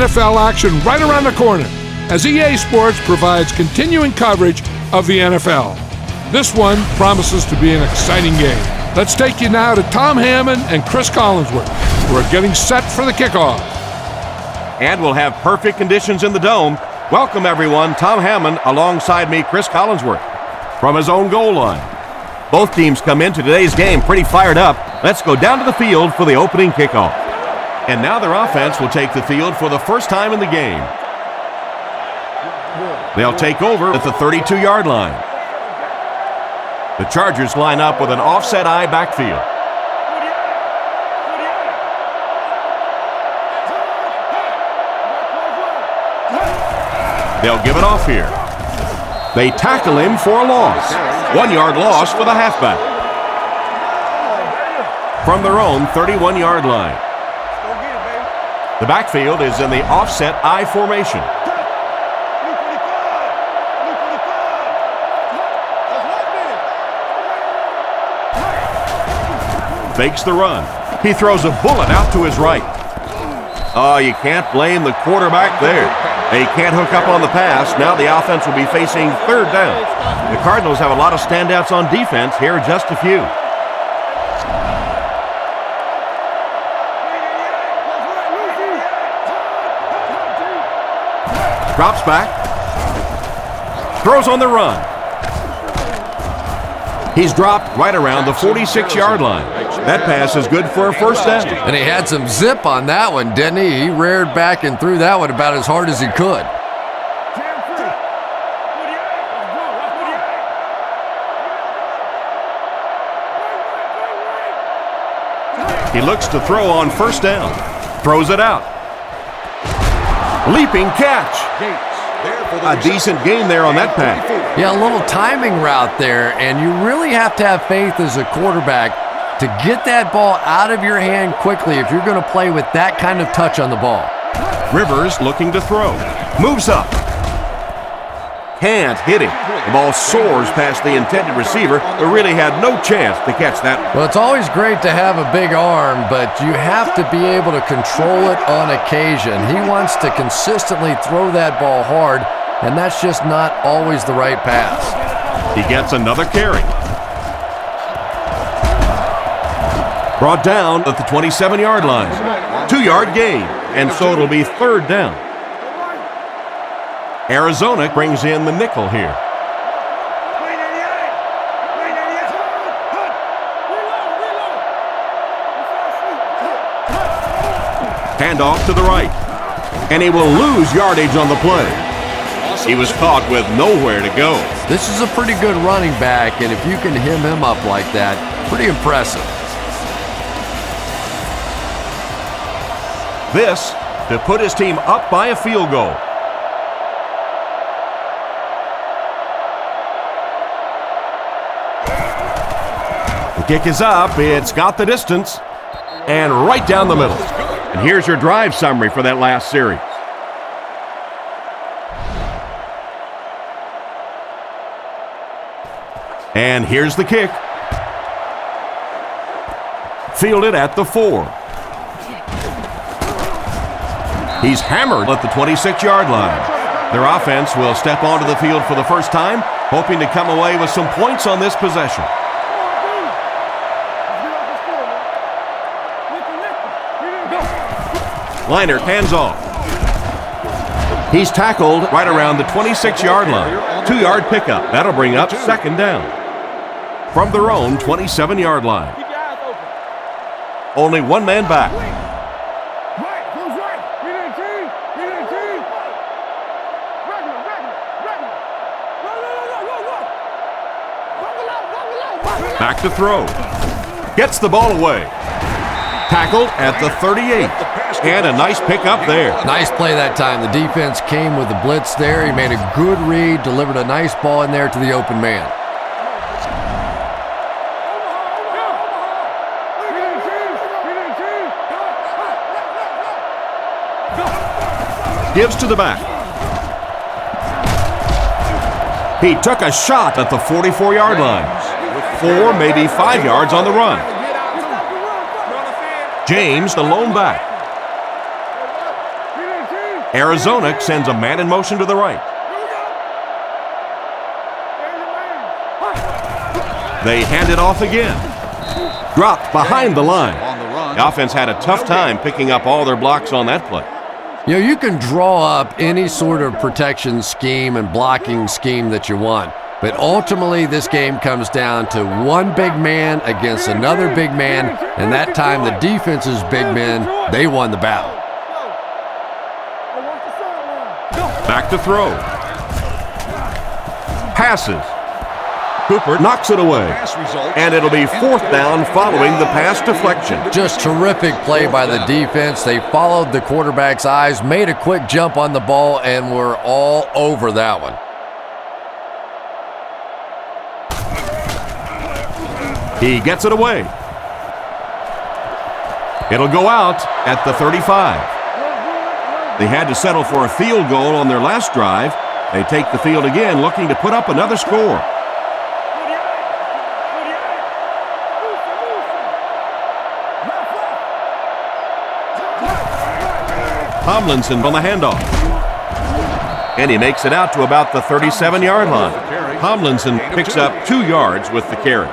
NFL action right around the corner as EA Sports provides continuing coverage of the NFL. This one promises to be an exciting game. Let's take you now to Tom Hammond and Chris Collinsworth, who are getting set for the kickoff. And we'll have perfect conditions in the dome. Welcome, everyone. Tom Hammond alongside me, Chris Collinsworth, from his own goal line. Both teams come into today's game pretty fired up. Let's go down to the field for the opening kickoff. And now their offense will take the field for the first time in the game. They'll take over at the 32-yard line. The Chargers line up with an offset I backfield. They'll give it off here. They tackle him for a loss. 1-yard loss for the halfback. From their own 31-yard line. The backfield is in the offset I formation. Fakes the run. He throws a bullet out to his right. Oh, you can't blame the quarterback there. They can't hook up on the pass. Now the offense will be facing third down. The Cardinals have a lot of standouts on defense. Here are just a few. Drops back. Throws on the run. He's dropped right around the 46-yard line. That pass is good for a first down. And he had some zip on that one, didn't he? He reared back and threw that one about as hard as he could. He looks to throw on first down. Throws it out. Leaping catch. A decent gain there on that pass. Yeah, a little timing route there, and you really have to have faith as a quarterback to get that ball out of your hand quickly if you're going to play with that kind of touch on the ball. Rivers looking to throw. Moves up. Can't hit him. The ball soars past the intended receiver, but really had no chance to catch that. Well, it's always great to have a big arm, but you have to be able to control it on occasion. He wants to consistently throw that ball hard, and that's just not always the right pass. He gets another carry. Brought down at the 27-yard line. 2-yard gain, and so it'll be third down. Arizona brings in the nickel here. Handoff to the right. And he will lose yardage on the play. He was caught with nowhere to go. This is a pretty good running back, and if you can hem him up like that, pretty impressive. This to put his team up by a field goal. The kick is up. It's got the distance. And right down the middle. And here's your drive summary for that last series. And here's the kick. Fielded at the 4. He's hammered at the 26-yard line. Their offense will step onto the field for the first time, hoping to come away with some points on this possession. Liner hands off. He's tackled right around the 26-yard line. 2-yard pickup. That'll bring up second down. From their own 27-yard line. Only one man back. Back to throw. Gets the ball away. Tackled at the 38. And a nice pickup there. Nice play that time. The defense came with the blitz there. He made a good read, delivered a nice ball in there to the open man. Gives to the back. He took a shot at the 44-yard line. 4, maybe 5 yards on the run. James, the lone back. Arizona sends a man in motion to the right. They hand it off again. Dropped behind the line. The offense had a tough time picking up all their blocks on that play. You know, you can draw up any sort of protection scheme and blocking scheme that you want, but ultimately this game comes down to one big man against another big man, and that time the defense's big men, they won the battle. Back to throw. Passes. Cooper knocks it away, and it'll be 4th down following the pass deflection. Just terrific play by the defense. They followed the quarterback's eyes, made a quick jump on the ball, and were all over that one. He gets it away. It'll go out at the 35. They had to settle for a field goal on their last drive. They take the field again, looking to put up another score. Tomlinson on the handoff. And he makes it out to about the 37-yard line. Tomlinson picks up 2 yards with the carry.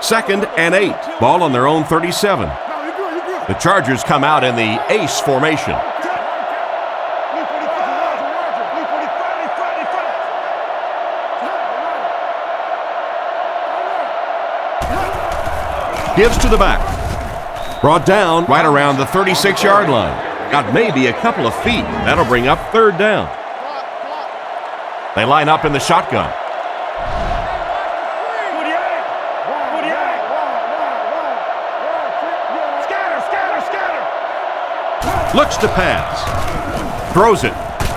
2nd and 8. Ball on their own 37. The Chargers come out in the ace formation. Gives to the back. Brought down right around the 36-yard line. Got maybe a couple of feet. That'll bring up 3rd down. They line up in the shotgun. Looks to pass. Throws it.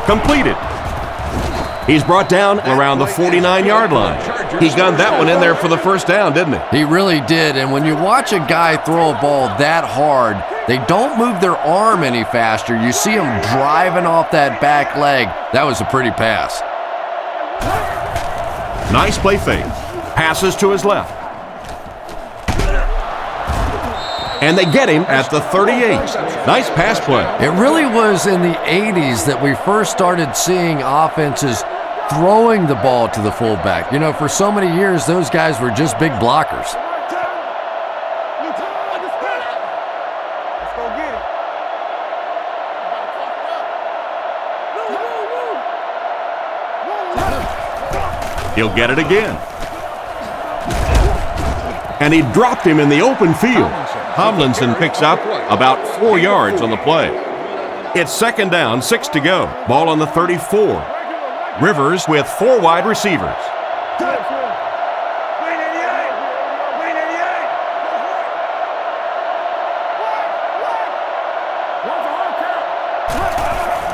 Completed. He's brought down around the 49-yard line. He gunned that one in there for the 1st down, didn't he? He really did, and when you watch a guy throw a ball that hard, they don't move their arm any faster. You see him driving off that back leg. That was a pretty pass. Nice play fake. Passes to his left. And they get him at the 38. Nice pass play. It really was in the 80s that we first started seeing offenses throwing the ball to the fullback. You know, for so many years, those guys were just big blockers. He'll get it again. And he dropped him in the open field. Tomlinson picks up about 4 yards on the play. It's 2nd down, 6 to go. Ball on the 34. Rivers with 4 wide receivers.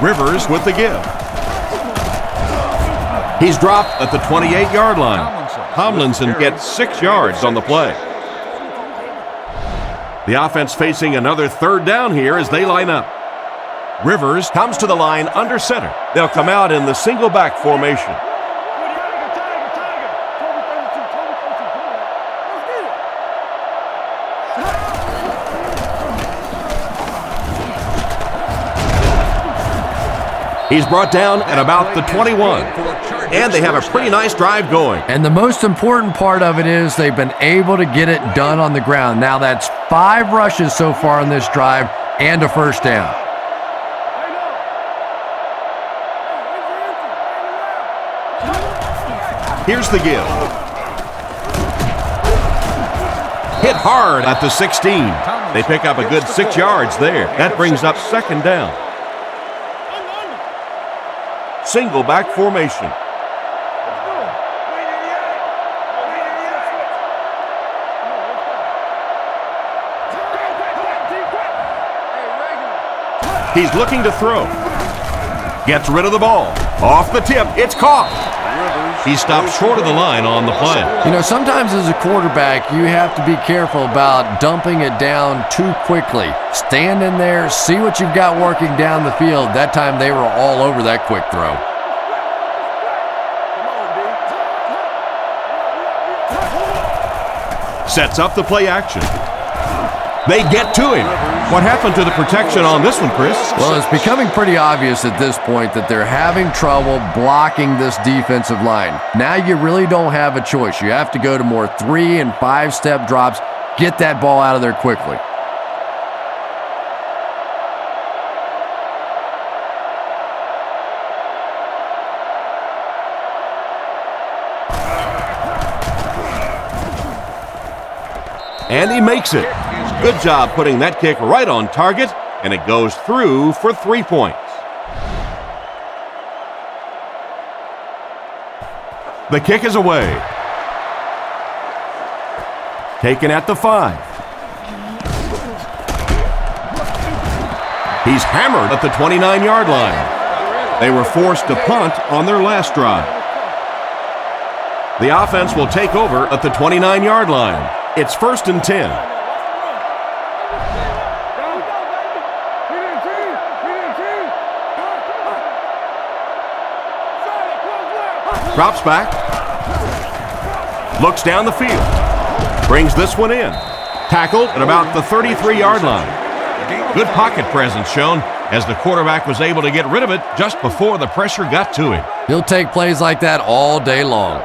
Rivers with the give. He's dropped at the 28-yard line. Tomlinson gets 6 yards on the play. The offense facing another 3rd down here as they line up. Rivers comes to the line under center. They'll come out in the single back formation. He's brought down at about the 21. And they have a pretty nice drive going. And the most important part of it is they've been able to get it done on the ground. Now that's 5 rushes so far on this drive and a 1st down. Here's the give. Hit hard at the 16. They pick up a good 6 yards there. That brings up 2nd down. Single back formation. He's looking to throw. Gets rid of the ball. Off the tip. It's caught. He stops short of the line on the play. You know, sometimes as a quarterback, you have to be careful about dumping it down too quickly. Stand in there, see what you've got working down the field. That time they were all over that quick throw. Sets up the play action. They get to him. What happened to the protection on this one, Chris? Well, it's becoming pretty obvious at this point that they're having trouble blocking this defensive line. Now you really don't have a choice. You have to go to more 3- and 5-step drops, get that ball out of there quickly. And he makes it. Good job putting that kick right on target, and it goes through for 3 points. The kick is away. Taken at the 5. He's hammered at the 29-yard line. They were forced to punt on their last drive. The offense will take over at the 29-yard line. It's 1st and 10. Drops back. Looks down the field. Brings this one in. Tackled at about the 33-yard line. Good pocket presence shown as the quarterback was able to get rid of it just before the pressure got to him. He'll take plays like that all day long.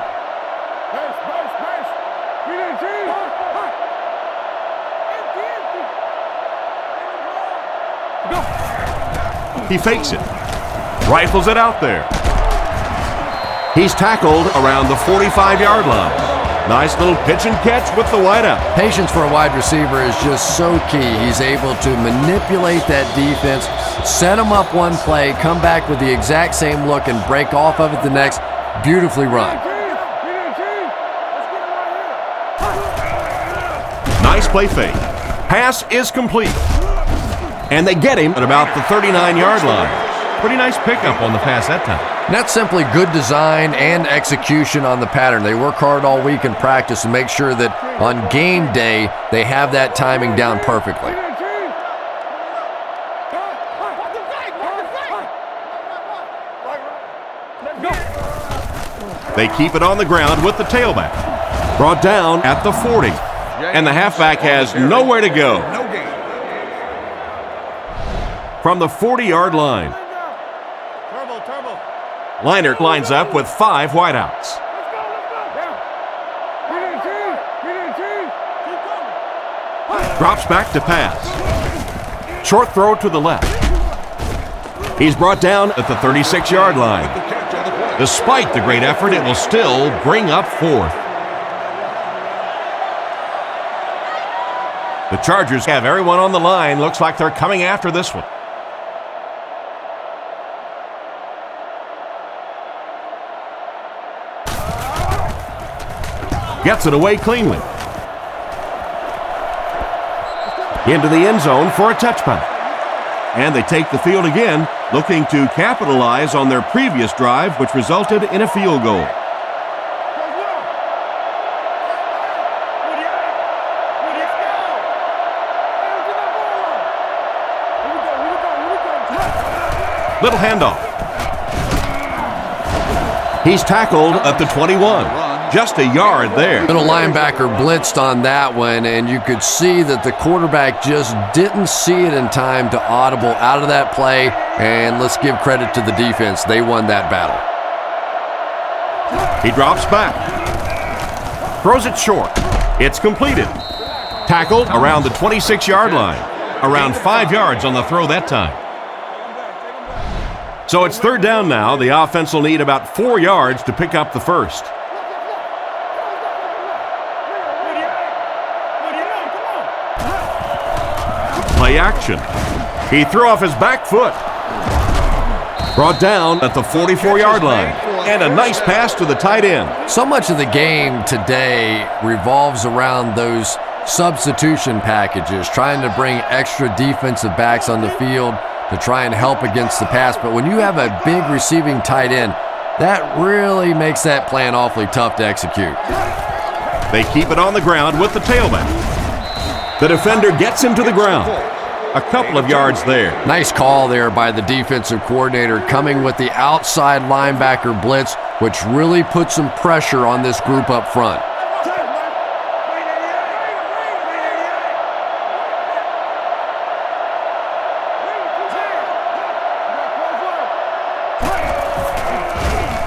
He fakes it. Rifles it out there. He's tackled around the 45-yard line. Nice little pitch and catch with the wideout. Patience for a wide receiver is just so key. He's able to manipulate that defense, set them up one play, come back with the exact same look, and break off of it the next. Beautifully run. Nice play fake. Pass is complete. And they get him at about the 39-yard line. Pretty nice pickup on the pass that time. And that's simply good design and execution on the pattern. They work hard all week in practice to make sure that on game day they have that timing down perfectly. They keep it on the ground with the tailback. Brought down at the 40. And the halfback has nowhere to go. From the 40-yard line. Liner lines up with 5 wideouts. Drops back to pass. Short throw to the left. He's brought down at the 36-yard line. Despite the great effort, it will still bring up 4th. The Chargers have everyone on the line. Looks like they're coming after this one. Gets it away cleanly. Into the end zone for a touchback. And they take the field again, looking to capitalize on their previous drive, which resulted in a field goal. Little handoff. He's tackled at the 21. Just a yard there. Little linebacker blitzed on that one, and you could see that the quarterback just didn't see it in time to audible out of that play, and let's give credit to the defense. They won that battle. He drops back. Throws it short. It's completed. Tackled around the 26-yard line. Around 5 yards on the throw that time. So it's 3rd down now. The offense will need about 4 yards to pick up the first. Play action. He threw off his back foot. Brought down at the 44-yard line. And a nice pass to the tight end. So much of the game today revolves around those substitution packages, trying to bring extra defensive backs on the field to try and help against the pass. But when you have a big receiving tight end, that really makes that plan awfully tough to execute. They keep it on the ground with the tailback. The defender gets him to the ground. A couple of yards there. Nice call there by the defensive coordinator, coming with the outside linebacker blitz, which really put some pressure on this group up front.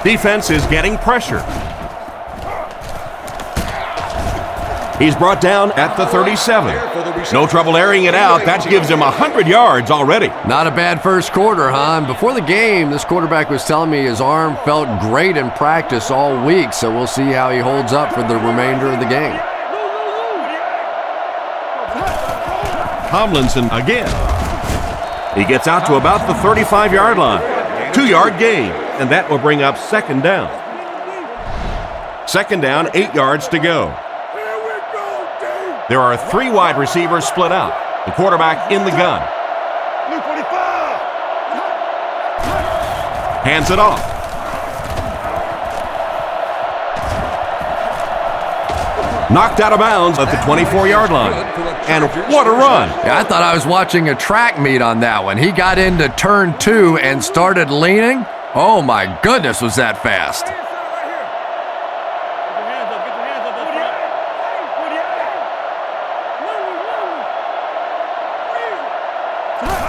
Defense is getting pressure. He's brought down at the 37. No trouble airing it out. That gives him 100 yards already. Not a bad first quarter, huh? And before the game, this quarterback was telling me his arm felt great in practice all week, so we'll see how he holds up for the remainder of the game. Tomlinson again. He gets out to about the 35-yard line. 2-yard gain, and that will bring up second down. Second down, 8 yards to go. There are 3 wide receivers split out. The quarterback in the gun. Hands it off. Knocked out of bounds at the 24-yard line. And what a run. Yeah, I thought I was watching a track meet on that one. He got into turn 2 and started leaning. Oh my goodness, was that fast.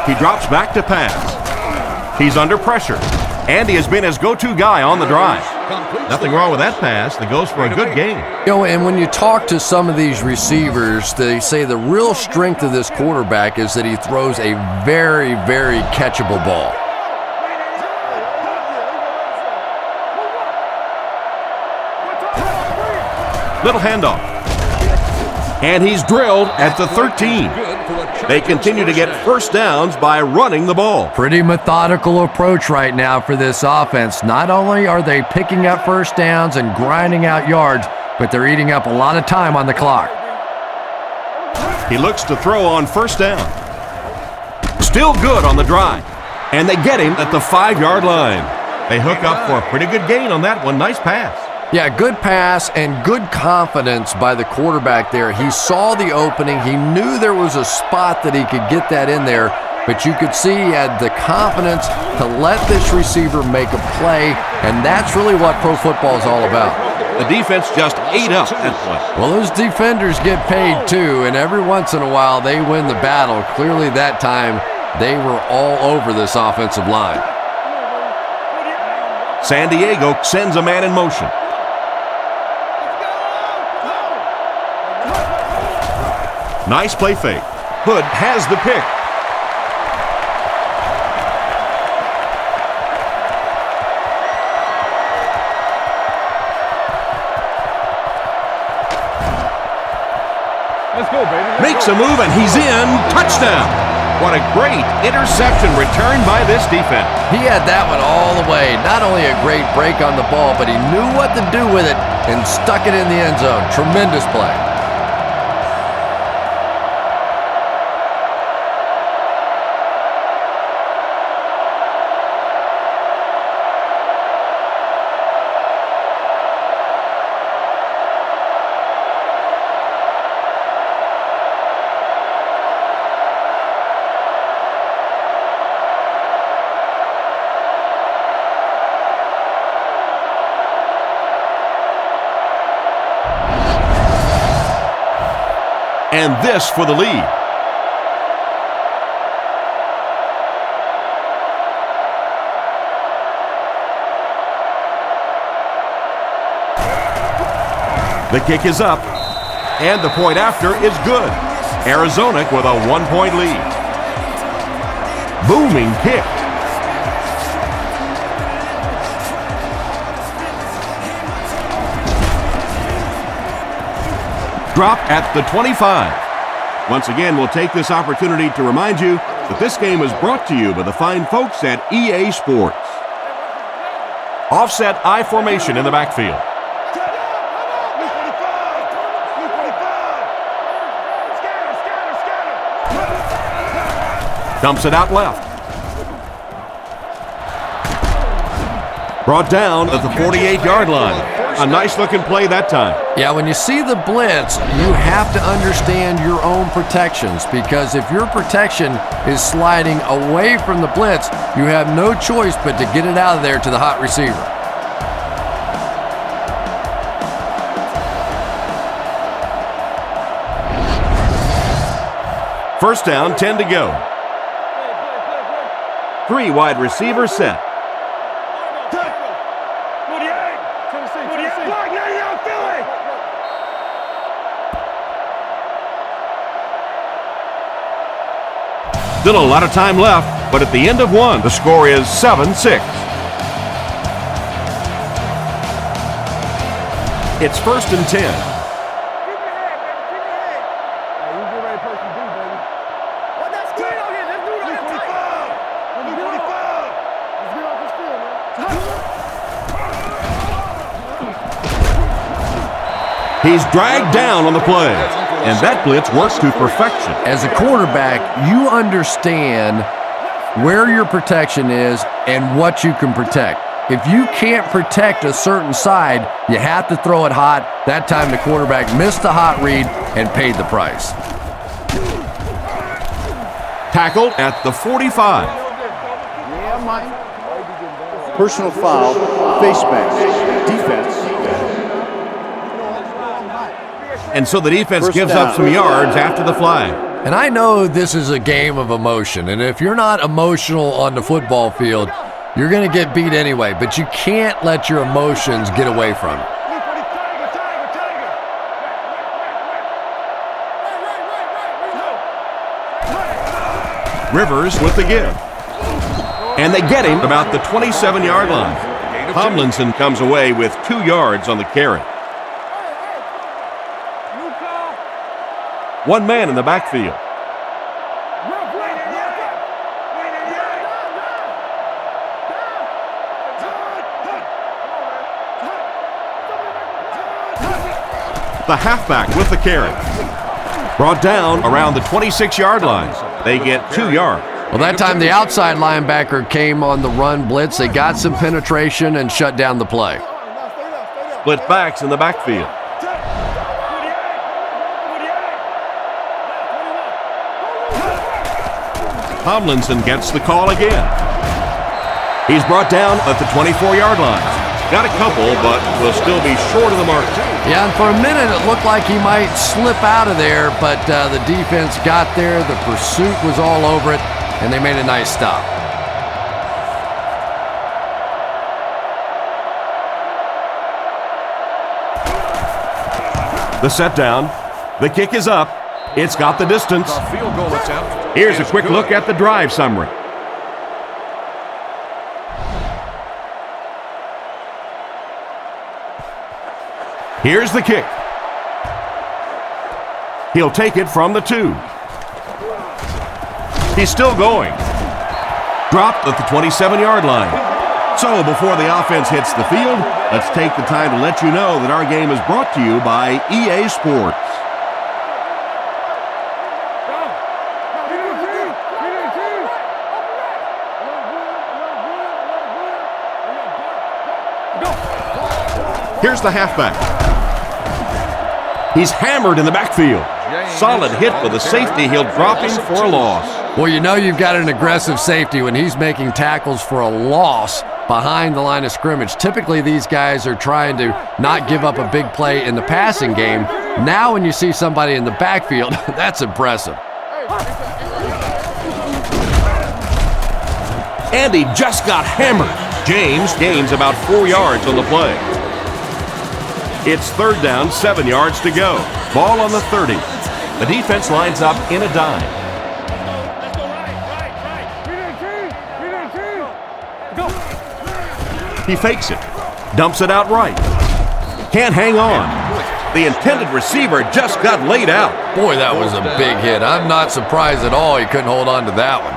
He drops back to pass. He's under pressure. And he has been his go-to guy on the drive. Nothing wrong with that pass. That goes for a good gain. You know, and when you talk to some of these receivers, they say the real strength of this quarterback is that he throws a very, very catchable ball. Little handoff. And he's drilled at the 13. They continue to get first downs by running the ball. Pretty methodical approach right now for this offense. Not only are they picking up first downs and grinding out yards, but they're eating up a lot of time on the clock. He looks to throw on first down. Still good on the drive. And they get him at the 5-yard line. They hook up for a pretty good gain on that one. Nice pass. Yeah, good pass and good confidence by the quarterback there. He saw the opening. He knew there was a spot that he could get that in there, but you could see he had the confidence to let this receiver make a play, and that's really what pro football is all about. The defense just ate up that play. Well, those defenders get paid too, and every once in a while they win the battle. Clearly that time they were all over this offensive line. San Diego sends a man in motion. Nice play fake. Hood has the pick. Let's go, baby. Makes a move and he's in. Touchdown. What a great interception returned by this defense. He had that one all the way. Not only a great break on the ball, but he knew what to do with it and stuck it in the end zone. Tremendous play. And this for the lead. The kick is up, and the point after is good. Arizona with a 1-point lead. Booming kick. Drop at the 25. Once again, we'll take this opportunity to remind you that this game is brought to you by the fine folks at EA Sports. Offset I formation in the backfield. Dumps it out left. Brought down at the 48-yard line. A nice-looking play that time. Yeah, when you see the blitz, you have to understand your own protections, because if your protection is sliding away from the blitz, you have no choice but to get it out of there to the hot receiver. First down, 10 to go. 3 wide receivers set. Still a lot of time left, but at the end of one, the score is 7-6. It's 1st and 10. He's dragged down on the play, and that blitz works to perfection. As a quarterback, you understand where your protection is and what you can protect. If you can't protect a certain side, you have to throw it hot. That time the quarterback missed the hot read and paid the price. Tackled at the 45. Personal foul, face mask, defense. And so the defense gives up some yards after the flag. And I know this is a game of emotion, and if you're not emotional on the football field, you're going to get beat anyway, but you can't let your emotions get away from you. Rivers with the give. And they get him about the 27-yard line. Tomlinson comes away with 2 yards on the carry. One man in the backfield. The halfback with the carry. Brought down around the 26-yard line. They get 2 yards. Well, that time the outside linebacker came on the run blitz. They got some penetration and shut down the play. Split backs in the backfield. Tomlinson gets the call again. He's brought down at the 24-yard line. Got a couple, but will still be short of the mark. Yeah, and for a minute it looked like he might slip out of there, but the defense got there. The pursuit was all over it, and they made a nice stop. The set down. The kick is up. It's got the distance. The field goal attempt. Here's a quick look at the drive summary. Here's the kick. He'll take it from the 2. He's still going. Dropped at the 27-yard line. So before the offense hits the field, let's take the time to let you know that our game is brought to you by EA Sports. Here's the halfback. He's hammered in the backfield. Solid hit with a safety. He'll drop him for a loss. Well, you know you've got an aggressive safety when he's making tackles for a loss behind the line of scrimmage. Typically, these guys are trying to not give up a big play in the passing game. Now when you see somebody in the backfield, that's impressive. And he just got hammered. James gains about 4 yards on the play. It's 3rd down, 7 yards to go. Ball on the 30. The defense lines up in a dime. He fakes it. Dumps it out right. Can't hang on. The intended receiver just got laid out. Boy, that was a big hit. I'm not surprised at all he couldn't hold on to that one.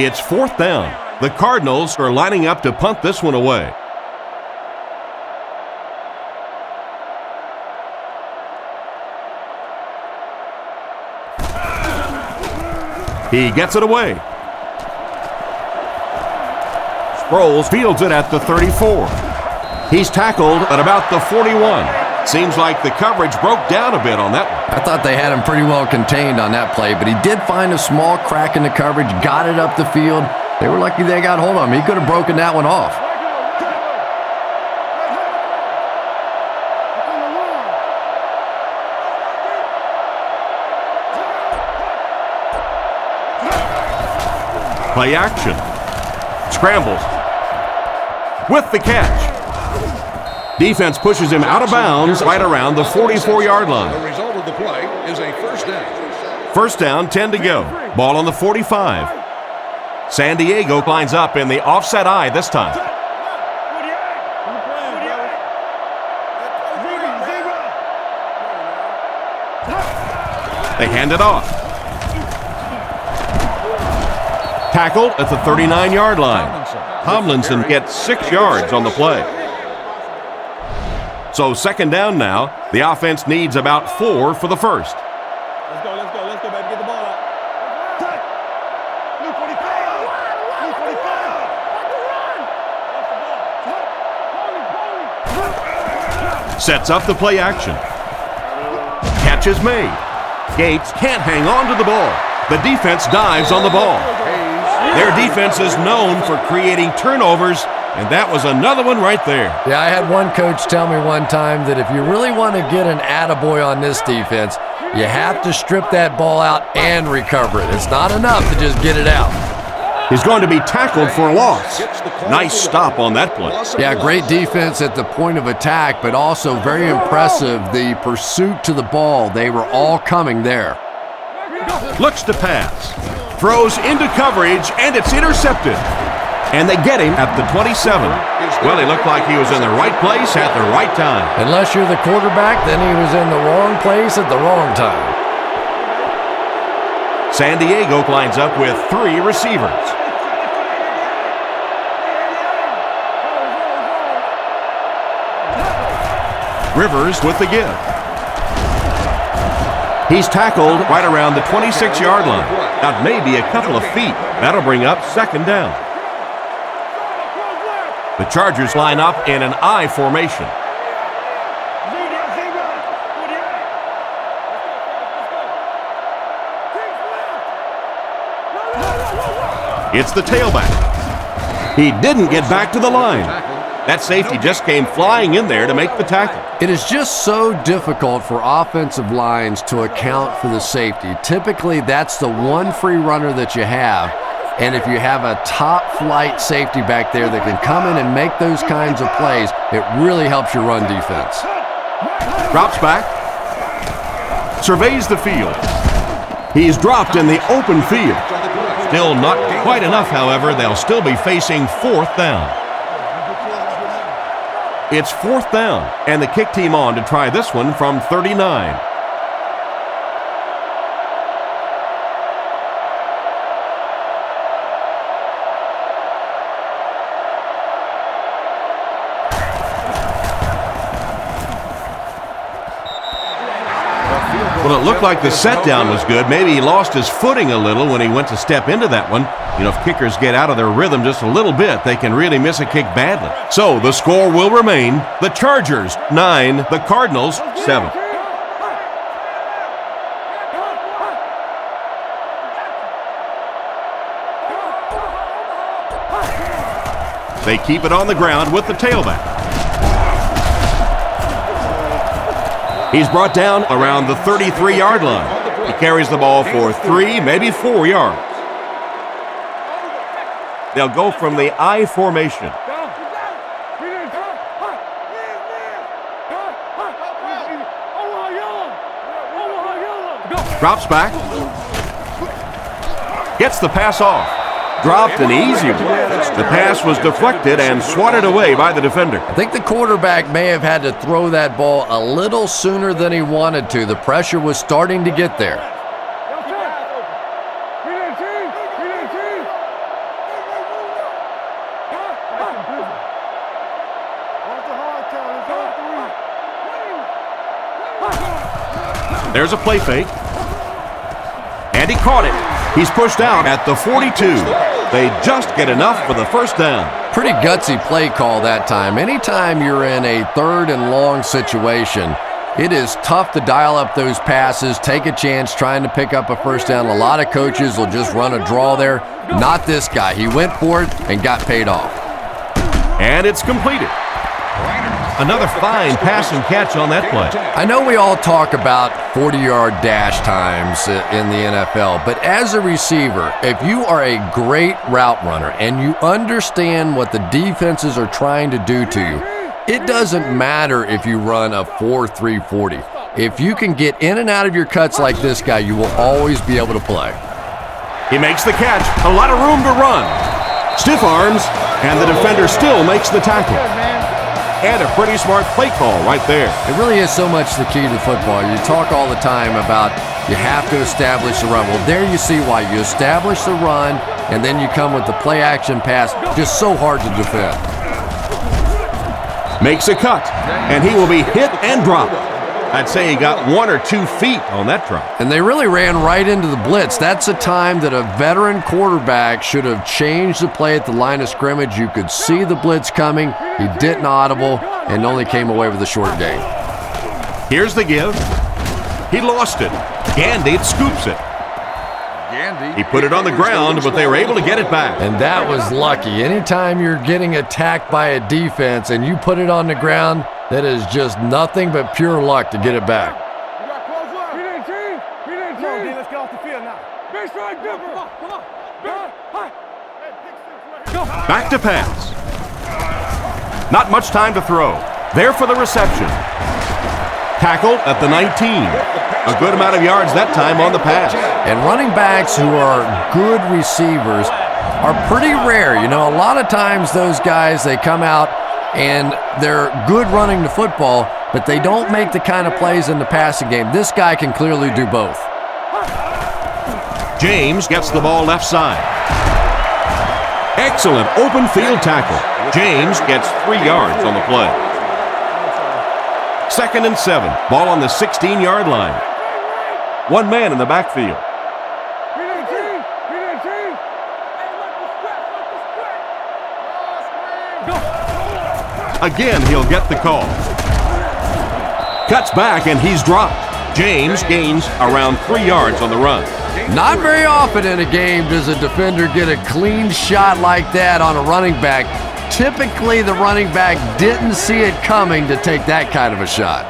It's 4th down. The Cardinals are lining up to punt this one away. He gets it away. Sproles fields it at the 34. He's tackled at about the 41. Seems like the coverage broke down a bit on that one. I thought they had him pretty well contained on that play, but he did find a small crack in the coverage, got it up the field. They were lucky they got hold of him. He could have broken that one off. Play action. Scrambles. With the catch. Defense pushes him out of bounds right around the 44-yard line. The result of the play is a 1st down. First down, 10 to go. Ball on the 45. San Diego lines up in the offset eye this time. They hand it off. Tackled at the 39-yard line. Tomlinson gets 6 yards on the play. So second down now. The offense needs about 4 for the first. Let's go, baby. Get the ball out. Sets up the play action. Catch is made. Gates can't hang on to the ball. The defense dives on the ball. Their defense is known for creating turnovers, and that was another one right there. Yeah, I had one coach tell me one time that if you really want to get an attaboy on this defense, you have to strip that ball out and recover it. It's not enough to just get it out. He's going to be tackled for a loss. Nice stop on that play. Yeah, great defense at the point of attack, but also very impressive, the pursuit to the ball. They were all coming there. Looks to pass. Throws into coverage, and it's intercepted. And they get him at the 27. Well, he looked like he was in the right place at the right time. Unless you're the quarterback, then he was in the wrong place at the wrong time. San Diego lines up with 3 receivers. Rivers with the give. He's tackled right around the 26-yard line. Out maybe a couple of feet. That'll bring up second down. The Chargers line up in an I formation. It's the tailback. He didn't get back to the line. That safety just came flying in there to make the tackle. It is just so difficult for offensive lines to account for the safety. Typically, that's the one free runner that you have. And if you have a top-flight safety back there that can come in and make those kinds of plays, it really helps your run defense. Drops back. Surveys the field. He's dropped in the open field. Still not quite enough, however. They'll still be facing fourth down. It's fourth down, and the kick team on to try this one from 39. Well, it looked like the set down was good. Maybe he lost his footing a little when he went to step into that one. You know, if kickers get out of their rhythm just a little bit, they can really miss a kick badly. So the score will remain the Chargers 9, the Cardinals 7. They keep it on the ground with the tailback. He's brought down around the 33-yard line. He carries the ball for 3, maybe 4 yards. They'll go from the I formation. Drops back. Gets the pass off. Dropped an easy one. The pass was deflected and swatted away by the defender. I think the quarterback may have had to throw that ball a little sooner than he wanted to. The pressure was starting to get there. There's a play fake. And he caught it. He's pushed out at the 42. They just get enough for the first down. Pretty gutsy play call that time. Anytime you're in a third and long situation, it is tough to dial up those passes, take a chance trying to pick up a first down. A lot of coaches will just run a draw there. Not this guy. He went for it and got paid off. And it's completed. Another fine pass and catch on that play. I know we all talk about 40-yard dash times in the NFL, but as a receiver, if you are a great route runner and you understand what the defenses are trying to do to you, it doesn't matter if you run a 4.3 40. If you can get in and out of your cuts like this guy, you will always be able to play. He makes the catch. A lot of room to run. Stiff arms, and the defender still makes the tackle. And a pretty smart play call right there. It really is so much the key to football. You talk all the time about you have to establish the run. Well, there you see why. You establish the run, and then you come with the play-action pass. Just so hard to defend. Makes a cut, and he will be hit and dropped. I'd say he got 1 or 2 feet on that drop. And they really ran right into the blitz. That's a time that a veteran quarterback should have changed the play at the line of scrimmage. You could see the blitz coming. He didn't audible and only came away with a short gain. Here's the give. He lost it. Gandy scoops it. He put it on the ground, but they were able to get it back. And that was lucky. Anytime you're getting attacked by a defense and you put it on the ground, that is just nothing but pure luck to get it back. Let's get off the field now. Back to pass. Not much time to throw. There for the reception. Tackled at the 19. A good amount of yards that time on the pass. And running backs who are good receivers are pretty rare. You know, a lot of times those guys, they come out and they're good running the football, but they don't make the kind of plays in the passing game. This guy can clearly do both. James gets the ball left side. Excellent open field tackle. James gets 3 yards on the play. 2nd and 7. Ball on the 16-yard line. 1 man in the backfield. Again, he'll get the call. Cuts back, and he's dropped. James gains around 3 yards on the run. Not very often in a game does a defender get a clean shot like that on a running back. Typically, the running back didn't see it coming to take that kind of a shot.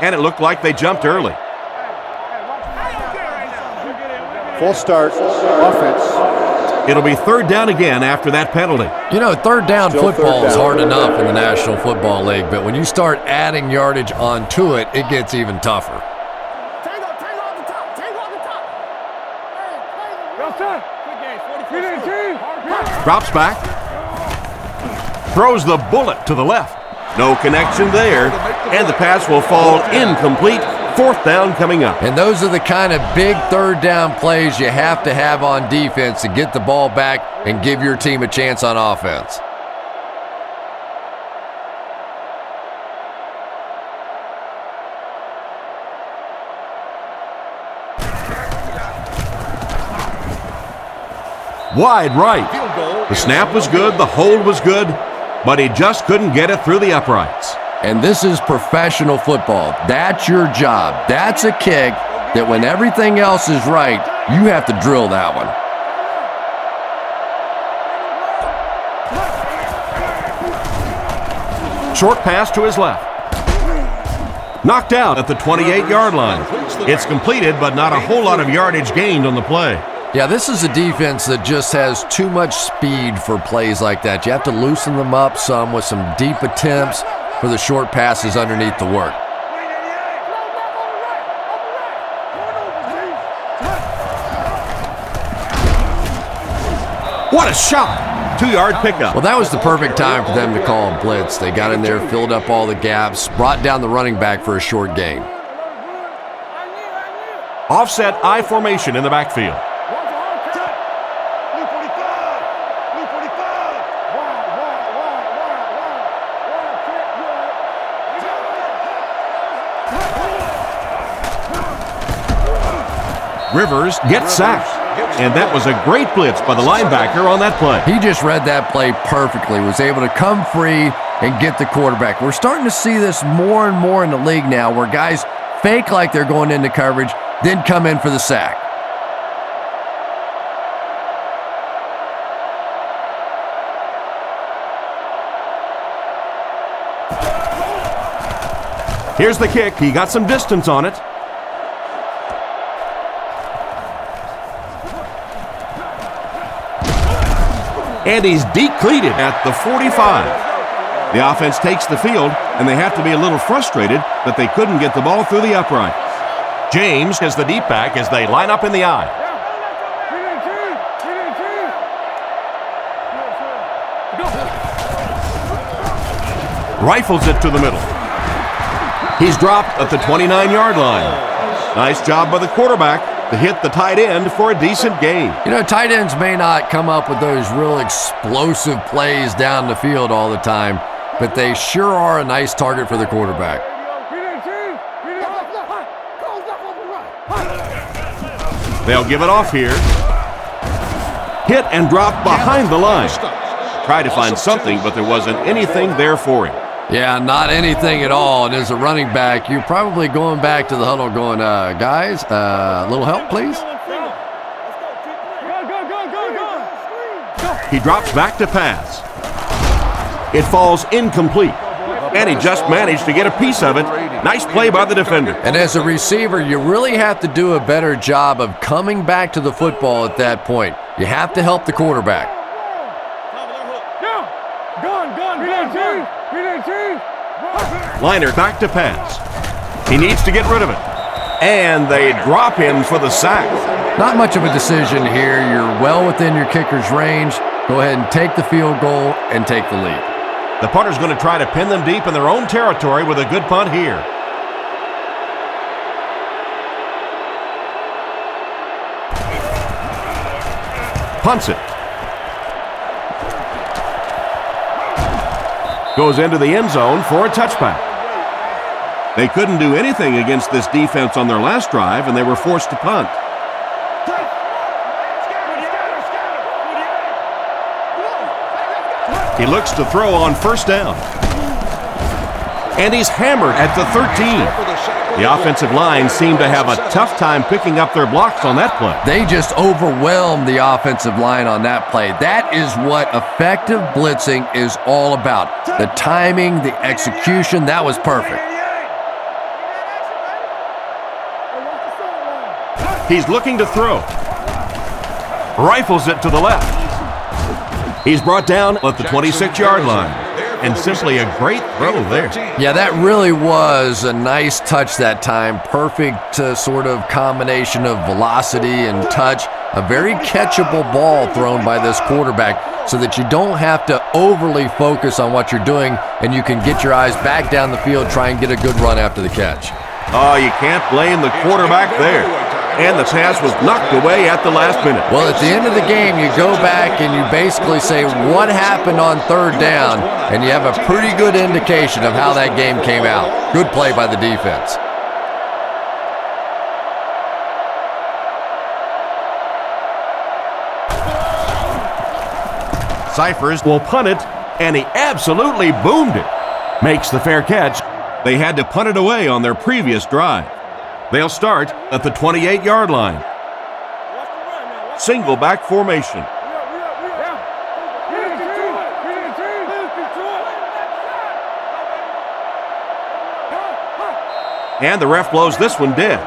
And it looked like they jumped early. False start, offense. It'll be 3rd down again after that penalty. You know, 3rd down Still football third is down. hard enough in the National Football League, but when you start adding yardage onto it, it gets even tougher. Drops back. Throws the bullet to the left. No connection there. And the pass will fall incomplete. 4th down coming up. And those are the kind of big 3rd down plays you have to have on defense to get the ball back and give your team a chance on offense. Wide right. The snap was good, the hold was good, but he just couldn't get it through the uprights. And this is professional football. That's your job. That's a kick that when everything else is right, you have to drill that one. Short pass to his left. Knocked out at the 28-yard line. It's completed, but not a whole lot of yardage gained on the play. Yeah, this is a defense that just has too much speed for plays like that. You have to loosen them up some with some deep attempts for the short passes underneath the work. What a shot! 2-yard pickup. Well, that was the perfect time for them to call a blitz. They got in there, filled up all the gaps, brought down the running back for a short gain. Offset I formation in the backfield. Rivers gets sacked. And that was a great blitz by the linebacker on that play. He just read that play perfectly, was able to come free and get the quarterback. We're starting to see this more and more in the league now, where guys fake like they're going into coverage, then come in for the sack. Here's the kick. He got some distance on it. And he's decleated at the 45. The offense takes the field and they have to be a little frustrated that they couldn't get the ball through the uprights. James is the deep back as they line up in the eye. Rifles it to the middle. He's dropped at the 29-yard line. Nice job by the quarterback to hit the tight end for a decent gain. You know, tight ends may not come up with those real explosive plays down the field all the time, but they sure are a nice target for the quarterback. They'll give it off here. Hit and drop behind the line. Tried to find something, but there wasn't anything there for him. Yeah, not anything at all. And as a running back, you're probably going back to the huddle going, guys, a little help, please? He drops back to pass. It falls incomplete, and he just managed to get a piece of it. Nice play by the defender. And as a receiver, you really have to do a better job of coming back to the football at that point. You have to help the quarterback. Liner back to pass. He needs to get rid of it. And they drop him for the sack. Not much of a decision here. You're well within your kicker's range. Go ahead and take the field goal and take the lead. The punter's going to try to pin them deep in their own territory with a good punt here. Punts it. Goes into the end zone for a touchback. They couldn't do anything against this defense on their last drive, and they were forced to punt. He looks to throw on first down. And he's hammered at the 13. The offensive line seemed to have a tough time picking up their blocks on that play. They just overwhelmed the offensive line on that play. That is what effective blitzing is all about. The timing, the execution, that was perfect. He's looking to throw. Rifles it to the left. He's brought down at the 26-yard line. And simply a great throw there. Yeah, that really was a nice touch that time. Perfect sort of combination of velocity and touch. A very catchable ball thrown by this quarterback so that you don't have to overly focus on what you're doing and you can get your eyes back down the field, try and get a good run after the catch. Oh, you can't blame the quarterback there. And the pass was knocked away at the last minute. Well, at the end of the game, you go back and you basically say what happened on third down, and you have a pretty good indication of how that game came out. Good play by the defense. Cyphers will punt it, and he absolutely boomed it. Makes the fair catch. They had to punt it away on their previous drive. They'll start at the 28-yard line. Single back formation. And the ref blows this one dead.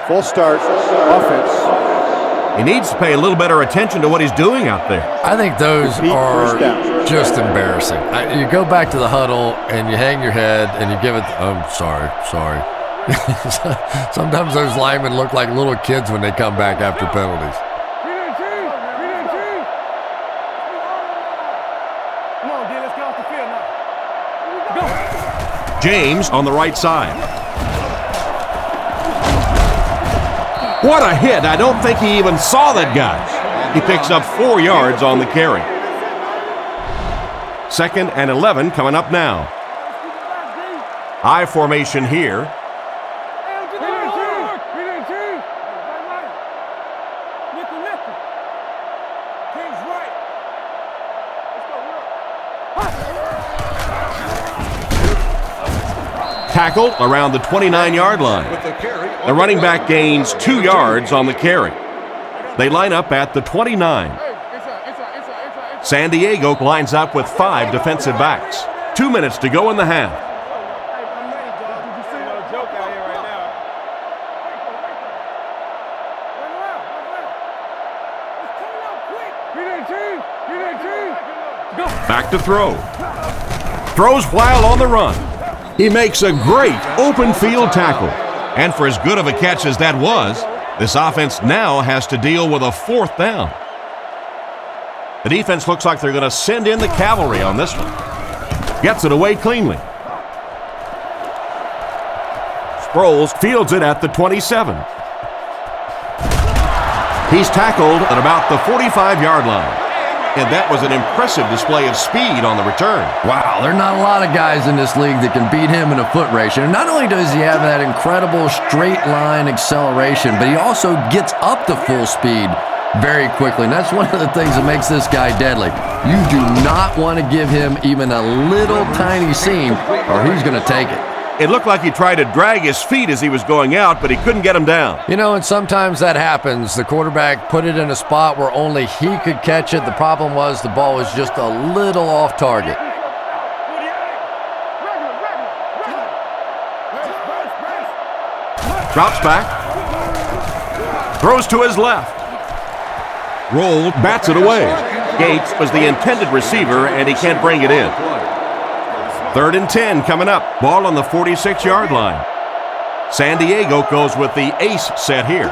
Full start, offense. He needs to pay a little better attention to what he's doing out there. I think those are just embarrassing. You go back to the huddle and you hang your head and you give it, sorry. Sometimes those linemen look like little kids when they come back after penalties. James on the right side. What a hit. I don't think he even saw that guy. He picks up 4 yards on the carry. 2nd and 11 coming up now. I formation here. Tackled around the 29-yard line. The running back gains 2 yards on the carry. They line up at the 29. San Diego lines up with 5 defensive backs. 2 minutes to go in the half. Back to throw. Throws while on the run. He makes a great open field tackle. And for as good of a catch as that was, this offense now has to deal with a 4th down. The defense looks like they're going to send in the cavalry on this one. Gets it away cleanly. Sproles fields it at the 27. He's tackled at about the 45-yard line. And that was an impressive display of speed on the return. Wow, there are not a lot of guys in this league that can beat him in a foot race. And not only does he have that incredible straight line acceleration, but he also gets up to full speed very quickly. And that's one of the things that makes this guy deadly. You do not want to give him even a little tiny seam or he's going to take it. It looked like he tried to drag his feet as he was going out, but he couldn't get him down. You know, and sometimes that happens. The quarterback put it in a spot where only he could catch it. The problem was the ball was just a little off target. Drops back. Throws to his left. Rolled, bats it away. Gates was the intended receiver, and he can't bring it in. 3rd and 10 coming up. Ball on the 46-yard line. San Diego goes with the ace set here.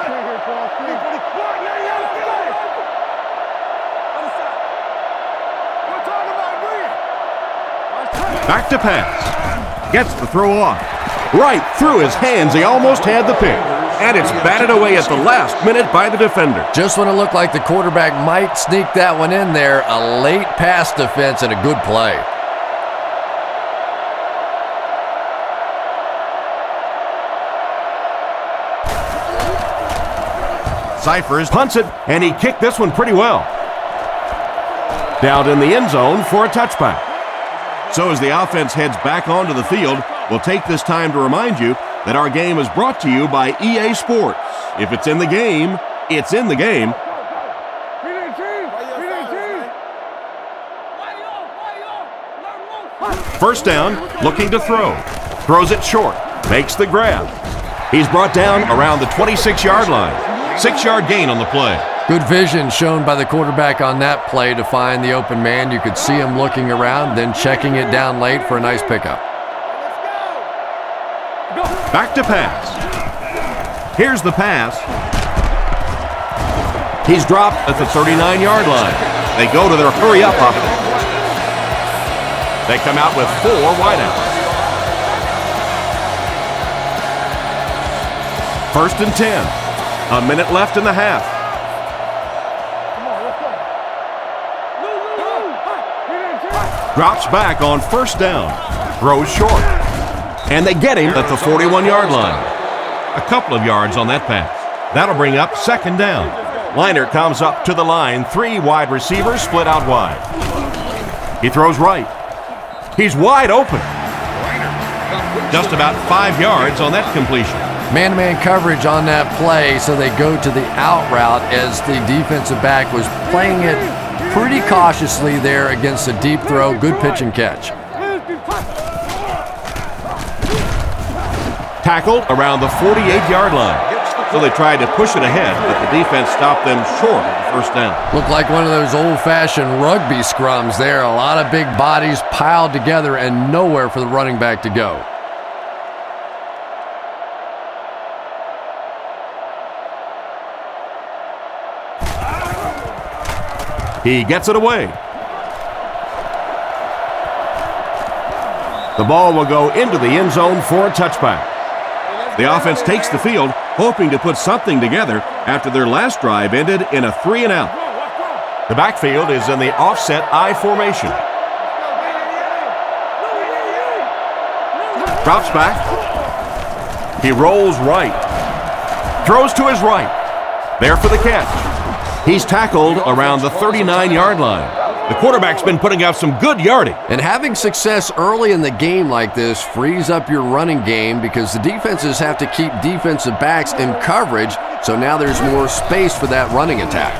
Back to pass. Gets the throw off. Right through his hands. He almost had the pick. And it's batted away at the last minute by the defender. Just when it looked like the quarterback might sneak that one in there, a late pass defense and a good play. Cyphers punts it, and he kicked this one pretty well. Down in the end zone for a touchback. So as the offense heads back onto the field, we'll take this time to remind you that our game is brought to you by EA Sports. If it's in the game, it's in the game. First down, looking to throw. Throws it short, makes the grab. He's brought down around the 26-yard line. 6-yard gain on the play. Good vision shown by the quarterback on that play to find the open man. You could see him looking around, then checking it down late for a nice pickup. Back to pass. Here's the pass. He's dropped at the 39-yard line. They go to their hurry-up offense. They come out with 4 wideouts. 1st and 10. A minute left in the half. Drops back on 1st down. Throws short. And they get him at the 41-yard line. A couple of yards on that pass. That'll bring up 2nd down. Liner comes up to the line. 3 wide receivers split out wide. He throws right. He's wide open. Just about 5 yards on that completion. Man-to-man coverage on that play, so they go to the out route as the defensive back was playing it pretty cautiously there against a deep throw. Good pitch and catch. Tackled around the 48-yard line. So they tried to push it ahead, but the defense stopped them short of the 1st down. Looked like one of those old-fashioned rugby scrums there. A lot of big bodies piled together and nowhere for the running back to go. He gets it away. The ball will go into the end zone for a touchback. The offense takes the field, hoping to put something together after their last drive ended in a 3-and-out. The backfield is in the offset I formation. Drops back. He rolls right. Throws to his right. There for the catch. He's tackled around the 39-yard line. The quarterback's been putting out some good yardage. And having success early in the game like this frees up your running game because the defenses have to keep defensive backs in coverage, so now there's more space for that running attack.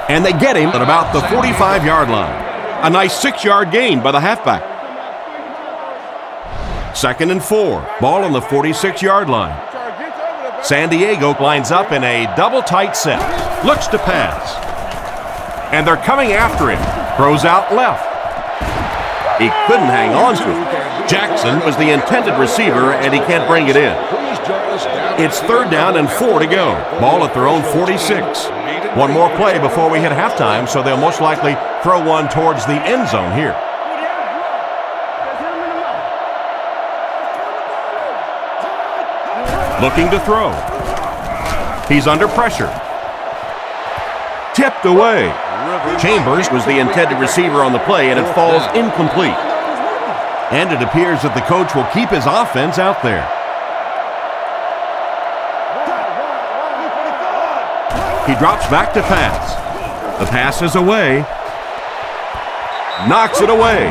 And they get him at about the 45-yard line. A nice 6-yard gain by the halfback. 2nd and 4. Ball on the 46-yard line. San Diego lines up in a double tight set. Looks to pass. And they're coming after him. Throws out left. He couldn't hang on to it. Jackson was the intended receiver, and he can't bring it in. It's 3rd down and 4 to go. Ball at their own 46. One more play before we hit halftime, so they'll most likely throw one towards the end zone here. Looking to throw. He's under pressure. Tipped away. Chambers was the intended receiver on the play, and it falls incomplete. And it appears that the coach will keep his offense out there. He drops back to pass. The pass is away. Knocks it away.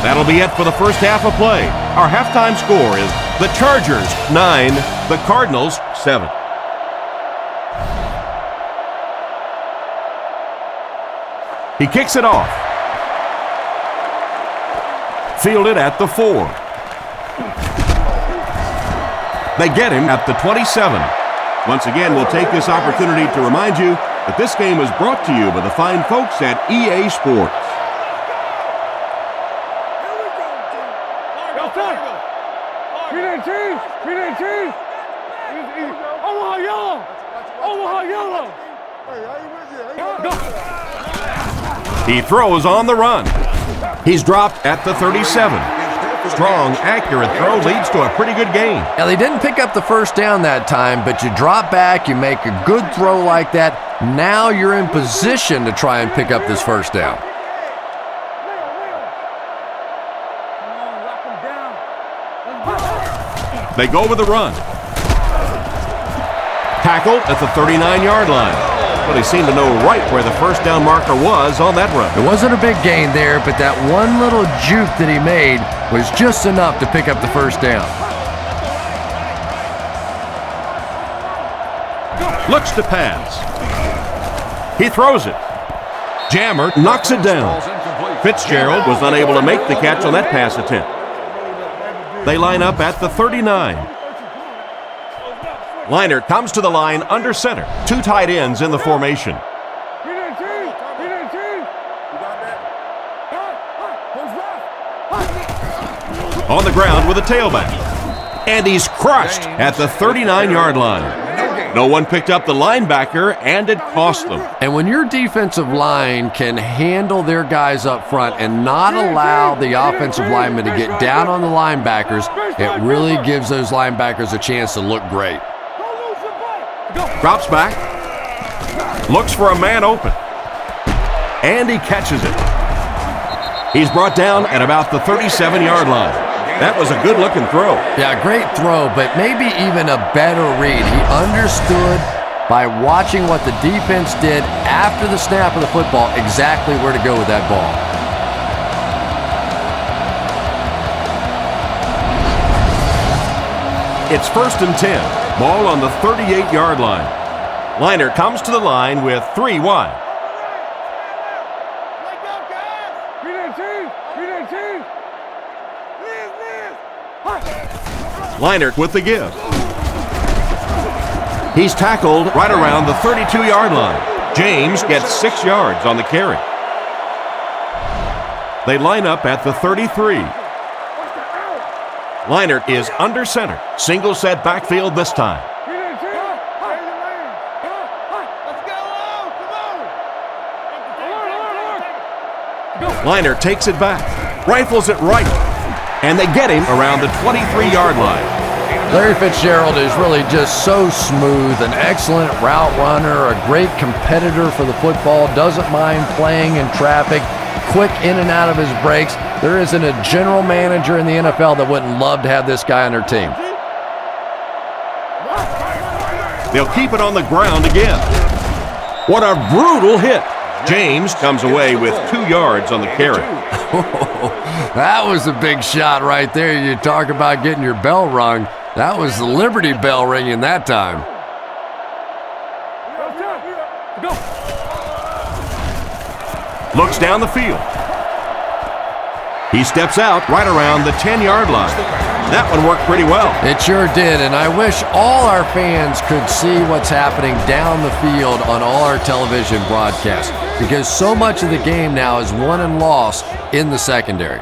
That'll be it for the first half of play. Our halftime score is the Chargers 9, the Cardinals 7. He kicks it off. Fielded at the 4. They get him at the 27. Once again, we'll take this opportunity to remind you that this game is brought to you by the fine folks at EA Sports. He throws on the run. He's dropped at the 37. Strong, accurate throw leads to a pretty good gain. Now, they didn't pick up the first down that time, but you drop back, you make a good throw like that. Now you're in position to try and pick up this first down. They go with the run. Tackled at the 39-yard line. But they seem to know right where the first down marker was on that run. It wasn't a big gain there, but that one little juke that he made was just enough to pick up the first down. Looks to pass. He throws it. Jammer knocks it down. Fitzgerald was unable to make the catch on that pass attempt. They line up at the 39. Liner comes to the line under center. 2 tight ends in the formation. On the ground with a tailback. And he's crushed at the 39-yard line. No one picked up the linebacker, and it cost them. And when your defensive line can handle their guys up front and not allow the offensive linemen to get down on the linebackers, it really gives those linebackers a chance to look great. Drops back. Looks for a man open. And he catches it. He's brought down at about the 37-yard line. That was a good-looking throw. Yeah, great throw, but maybe even a better read. He understood by watching what the defense did after the snap of the football exactly where to go with that ball. It's 1st and 10. Ball on the 38-yard line. Liner comes to the line with 3 wide. Liner with the give. He's tackled right around the 32-yard line. James gets 6 yards on the carry. They line up at the 33. Liner is under center. Single set backfield this time. Liner takes it back. Rifles it right. And they get him around the 23-yard line. Larry Fitzgerald is really just so smooth, an excellent route runner, a great competitor for the football, doesn't mind playing in traffic, quick in and out of his breaks. There isn't a general manager in the NFL that wouldn't love to have this guy on their team. They'll keep it on the ground again. What a brutal hit. James comes away with 2 yards on the carry. That was a big shot right there. You talk about getting your bell rung. That was the Liberty Bell ringing that time. Looks down the field. He steps out right around the 10-yard line. That one worked pretty well. It sure did, and I wish all our fans could see what's happening down the field on all our television broadcasts, because so much of the game now is won and lost in the secondary.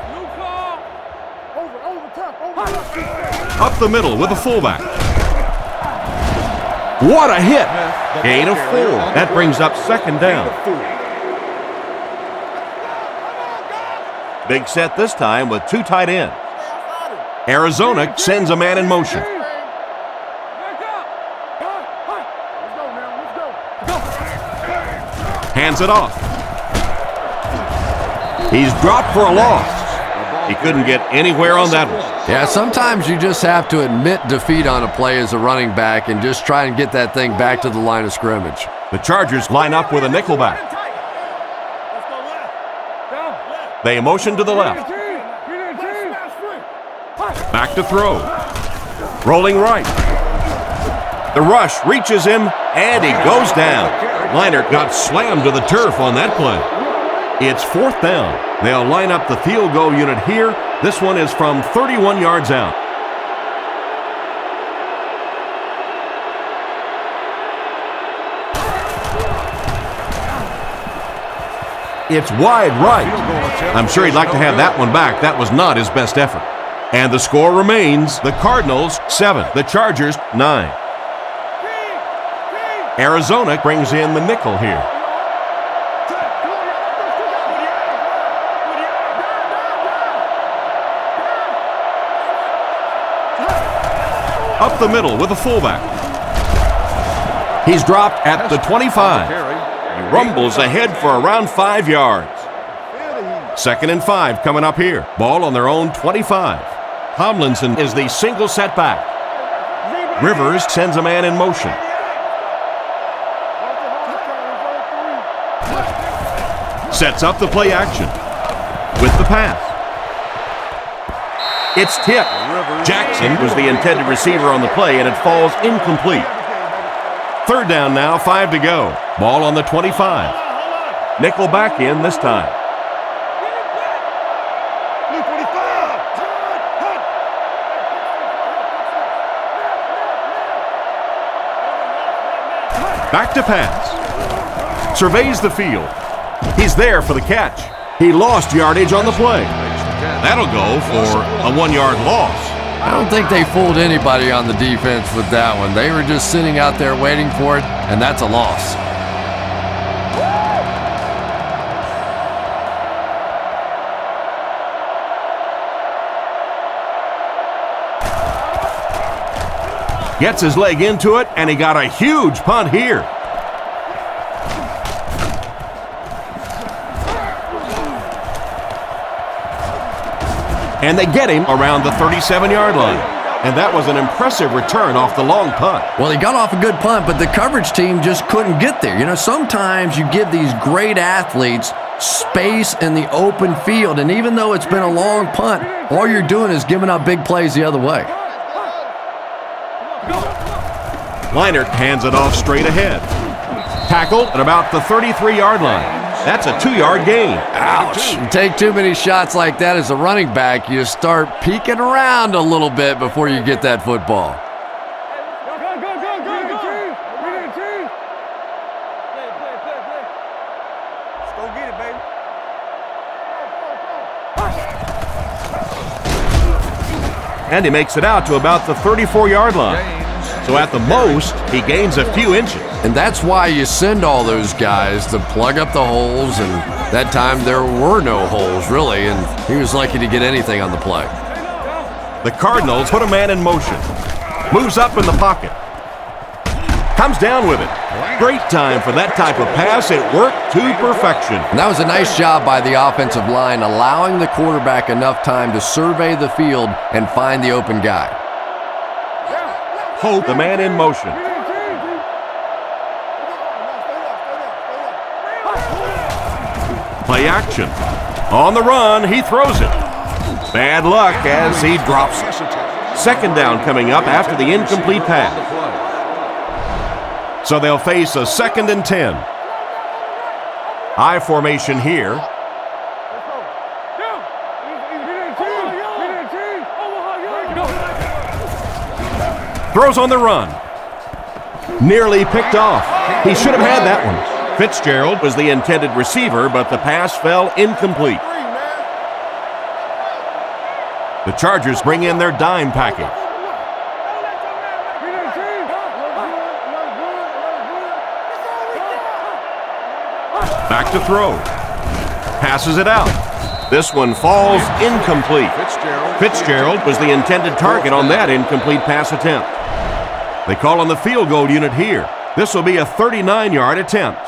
Up the middle with the fullback. What a hit! Gain of 4. That brings up second down. Big set this time with 2 tight ends. Arizona sends a man in motion. Hands it off. He's dropped for a loss. He couldn't get anywhere on that one. Yeah, sometimes you just have to admit defeat on a play as a running back and just try and get that thing back to the line of scrimmage. The Chargers line up with a nickelback. They motion to the left. Back to throw. Rolling right. The rush reaches him, and he goes down. Leinart got slammed to the turf on that play. It's 4th down. They'll line up the field goal unit here. This one is from 31 yards out. It's wide right. I'm sure he'd like to have that one back. That was not his best effort. And the score remains the Cardinals 7, the Chargers 9. Arizona brings in the nickel here. Up the middle with the fullback. He's dropped at the 25. He rumbles ahead for around 5 yards. 2nd and 5 coming up here. Ball on their own 25. Tomlinson is the single setback. Rivers sends a man in motion. Sets up the play action with the pass. It's tipped. Jackson was the intended receiver on the play, and it falls incomplete. 3rd down now, 5 to go. Ball on the 25. Nickel back in this time. Back to pass. Surveys the field. He's there for the catch. He lost yardage on the play. That'll go for a 1-yard loss. I don't think they fooled anybody on the defense with that one. They were just sitting out there waiting for it, and that's a loss. Gets his leg into it, and he got a huge punt here. And they get him around the 37-yard line. And that was an impressive return off the long punt. Well, he got off a good punt, but the coverage team just couldn't get there. You know, sometimes you give these great athletes space in the open field, and even though it's been a long punt, all you're doing is giving up big plays the other way. Leinart hands it off straight ahead. Tackled at about the 33-yard line. That's a 2-yard gain. Ouch. You take too many shots like that as a running back, you start peeking around a little bit before you get that football. Let's go get it, baby. And he makes it out to about the 34-yard line. So at the most, he gains a few inches. And that's why you send all those guys to plug up the holes, and that time there were no holes, really, and he was lucky to get anything on the play. The Cardinals put a man in motion. Moves up in the pocket. Comes down with it. Great time for that type of pass. It worked to perfection. And that was a nice job by the offensive line, allowing the quarterback enough time to survey the field and find the open guy. Hope, the man in motion. Play action. On the run, he throws it. Bad luck as he drops it. 2nd down coming up after the incomplete pass. So they'll face a 2nd and 10. I formation here. Throws on the run. Nearly picked off. He should have had that one. Fitzgerald was the intended receiver, but the pass fell incomplete. The Chargers bring in their dime package. Back to throw. Passes it out. This one falls incomplete. Fitzgerald was the intended target on that incomplete pass attempt. They call on the field goal unit here. This will be a 39-yard attempt.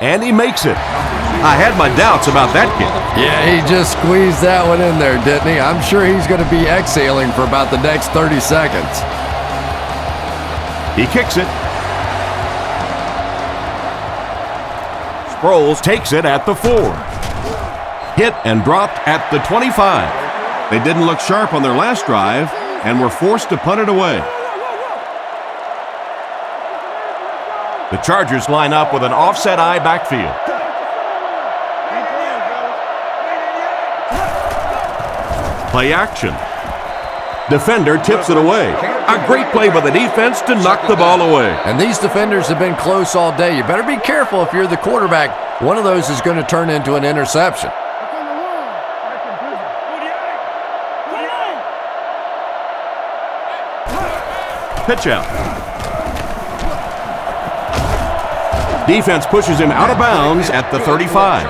And he makes it. I had my doubts about that kick. Yeah, he just squeezed that one in there, didn't he? I'm sure he's going to be exhaling for about the next 30 seconds. He kicks it. Sproles takes it at the 4. Hit and dropped at the 25. They didn't look sharp on their last drive and were forced to punt it away. The Chargers line up with an offset eye backfield. Play action. Defender tips it away. A great play by the defense to knock the ball away. And these defenders have been close all day. You better be careful if you're the quarterback. One of those is going to turn into an interception. Pitch out. Defense pushes him out of bounds at the 35.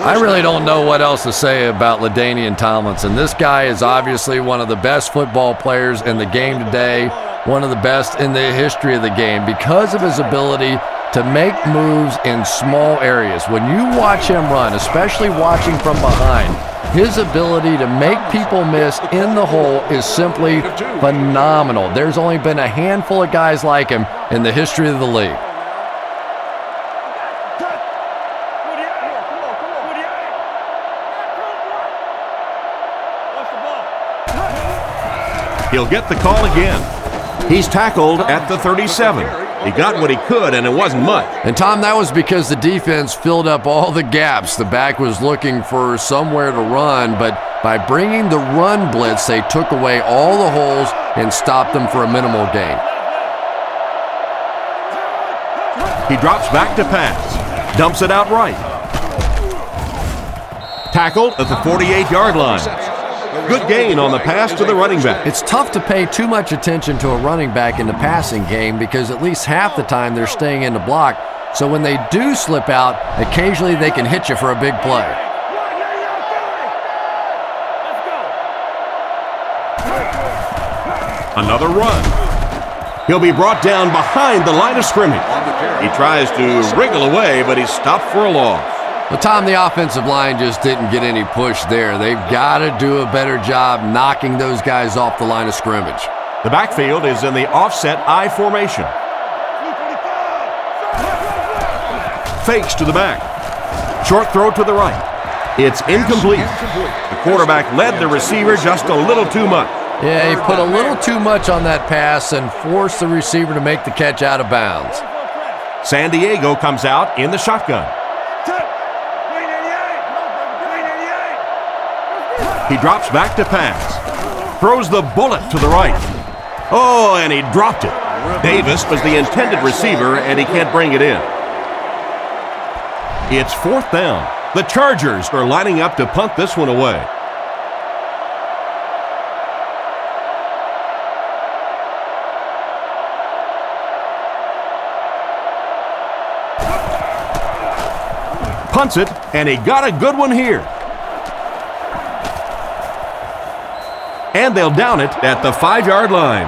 I really don't know what else to say about LaDainian Tomlinson. This guy is obviously one of the best football players in the game today, one of the best in the history of the game because of his ability to make moves in small areas. When you watch him run, especially watching from behind, his ability to make people miss in the hole is simply phenomenal. There's only been a handful of guys like him in the history of the league. He'll get the call again. He's tackled at the 37. He got what he could, and it wasn't much. And, Tom, that was because the defense filled up all the gaps. The back was looking for somewhere to run, but by bringing the run blitz, they took away all the holes and stopped them for a minimal gain. He drops back to pass. Dumps it out right. Tackled at the 48-yard line. Good gain on the pass to the running back. It's tough to pay too much attention to a running back in the passing game because at least half the time they're staying in the block. So when they do slip out, occasionally they can hit you for a big play. Another run. He'll be brought down behind the line of scrimmage. He tries to wriggle away, but he's stopped for a loss. Well, Tom, the offensive line just didn't get any push there. They've got to do a better job knocking those guys off the line of scrimmage. The backfield is in the offset I formation. Fakes to the back. Short throw to the right. It's incomplete. The quarterback led the receiver just a little too much. Yeah, he put a little too much on that pass and forced the receiver to make the catch out of bounds. San Diego comes out in the shotgun. He drops back to pass. Throws the bullet to the right. Oh, and he dropped it. Davis was the intended receiver, and he can't bring it in. It's 4th down. The Chargers are lining up to punt this one away. Punts it, and he got a good one here. And they'll down it at the 5-yard line.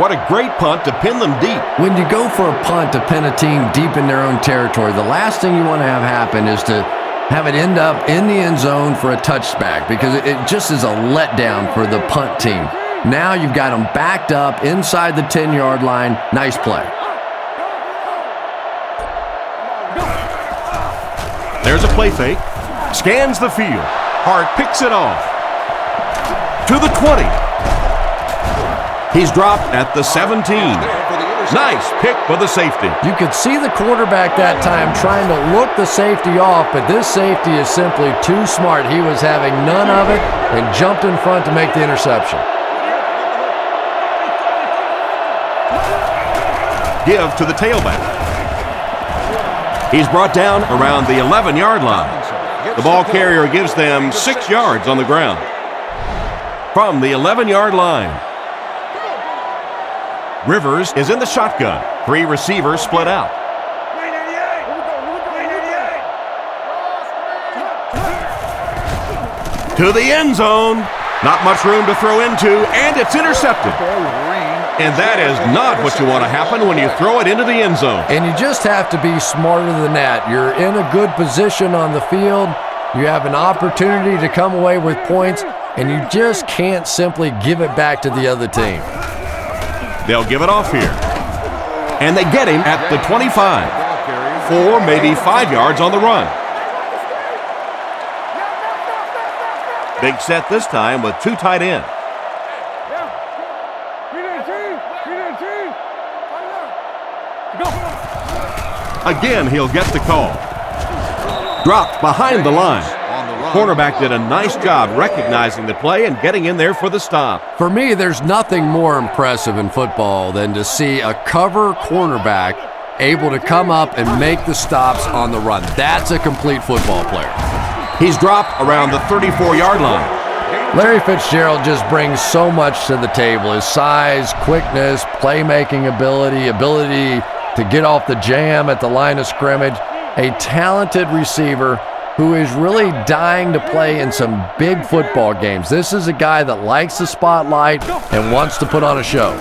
What a great punt to pin them deep. When you go for a punt to pin a team deep in their own territory, the last thing you want to have happen is to have it end up in the end zone for a touchback because it just is a letdown for the punt team. Now you've got them backed up inside the 10-yard line. Nice play. There's a play fake. Scans the field. Hart picks it off. To the 20. He's dropped at the 17. Nice pick for the safety. You could see the quarterback that time trying to look the safety off, but this safety is simply too smart. He was having none of it and jumped in front to make the interception. Give to the tailback. He's brought down around the 11-yard line. The ball carrier gives them 6 yards on the ground. From the 11-yard line, Rivers is in the shotgun. 3 receivers split out. To the end zone. Not much room to throw into, and it's intercepted. And that is not what you want to happen when you throw it into the end zone. And you just have to be smarter than that. You're in a good position on the field. You have an opportunity to come away with points, and you just can't simply give it back to the other team. They'll give it off here. And they get him at the 25. 4, maybe 5 yards on the run. Big set this time with 2 tight ends. Again, he'll get the call. Dropped behind the line. Cornerback did a nice job recognizing the play and getting in there for the stop. For me, there's nothing more impressive in football than to see a cover cornerback able to come up and make the stops on the run. That's a complete football player. He's dropped around the 34-yard line. Larry Fitzgerald just brings so much to the table. His size, quickness, playmaking ability to get off the jam at the line of scrimmage. A talented receiver who is really dying to play in some big football games. This is a guy that likes the spotlight and wants to put on a show.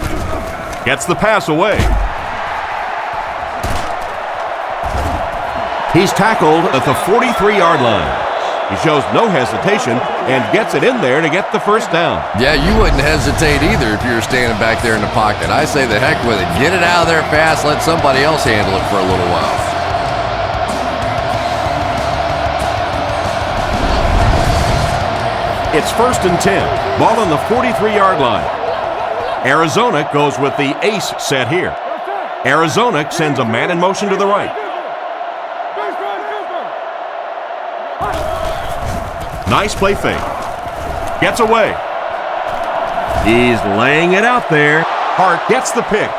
Gets the pass away. He's tackled at the 43-yard line. He shows no hesitation and gets it in there to get the first down. Yeah, you wouldn't hesitate either if you were standing back there in the pocket. I say the heck with it. Get it out of there fast. Let somebody else handle it for a little while. It's 1st and 10. Ball on the 43-yard line. Arizona goes with the ace set here. Arizona sends a man in motion to the right. Nice play fake. Gets away. He's laying it out there. Hart gets the pick.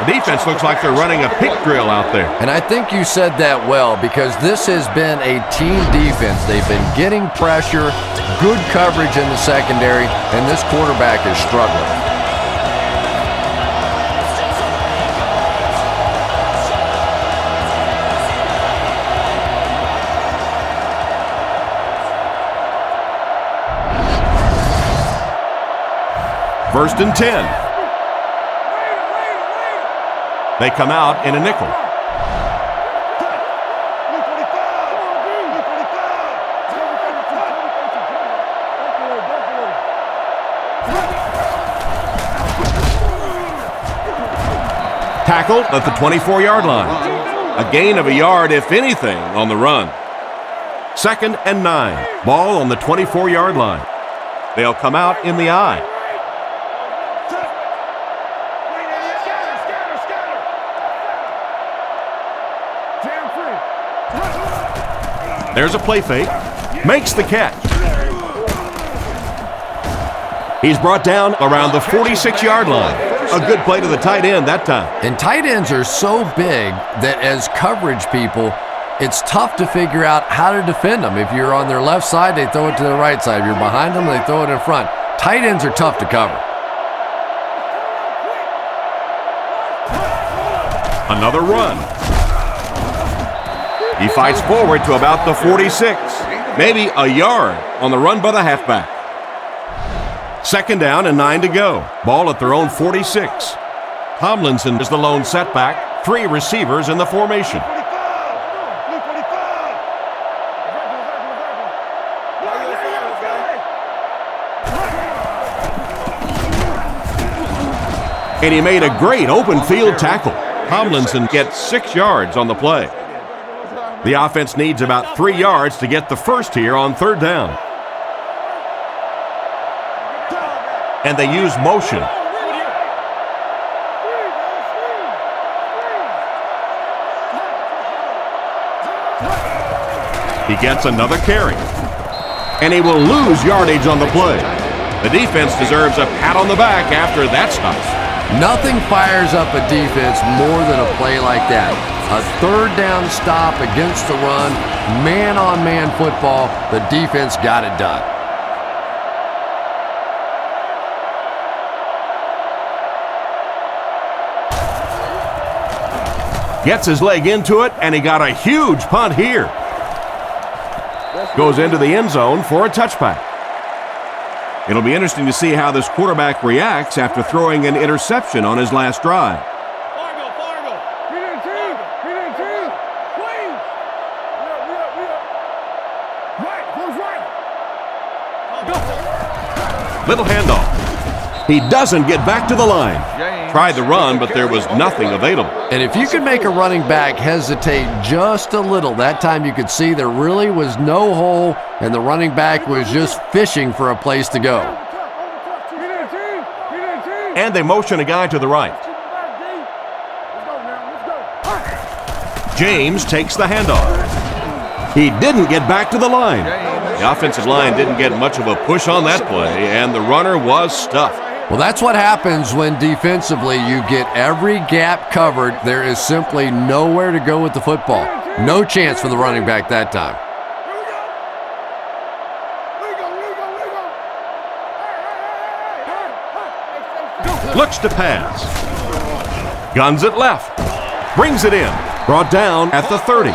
The defense looks like they're running a pick drill out there. And I think you said that well, because this has been a team defense. They've been getting pressure, good coverage in the secondary, and this quarterback is struggling. First and 10. They come out in a nickel. Tackled at the 24-yard line. A gain of a yard, if anything, on the run. 2nd and 9. Ball on the 24-yard line. They'll come out in the I. There's a play fake. Makes the catch. He's brought down around the 46-yard line. A good play to the tight end that time. And tight ends are so big that as coverage people, it's tough to figure out how to defend them. If you're on their left side, they throw it to the right side. If you're behind them, they throw it in front. Tight ends are tough to cover. Another run. He fights forward to about the 46. Maybe a yard on the run by the halfback. 2nd down and 9 to go. Ball at their own 46. Tomlinson is the lone setback. 3 receivers in the formation. And he made a great open field tackle. Tomlinson gets 6 yards on the play. The offense needs about 3 yards to get the first here on 3rd down. and they use motion. He gets another carry, and he will lose yardage on the play. The defense deserves a pat on the back after that stop. Nothing fires up a defense more than a play like that. A third down stop against the run, man-on-man football. The defense got it done. Gets his leg into it, and he got a huge punt here. Goes into the end zone for a touchback. It'll be interesting to see how this quarterback reacts after throwing an interception on his last drive. Little handoff. He doesn't get back to the line. Tried the run, but there was nothing available. And if you could make a running back hesitate just a little, that time you could see there really was no hole, and the running back was just fishing for a place to go. And they motion a guy to the right. James takes the handoff. He didn't get back to the line. The offensive line didn't get much of a push on that play, and the runner was stuffed. Well, that's what happens when defensively you get every gap covered. There is simply nowhere to go with the football. No chance for the running back that time. Looks to pass. Guns it left. Brings it in. Brought down at the 30.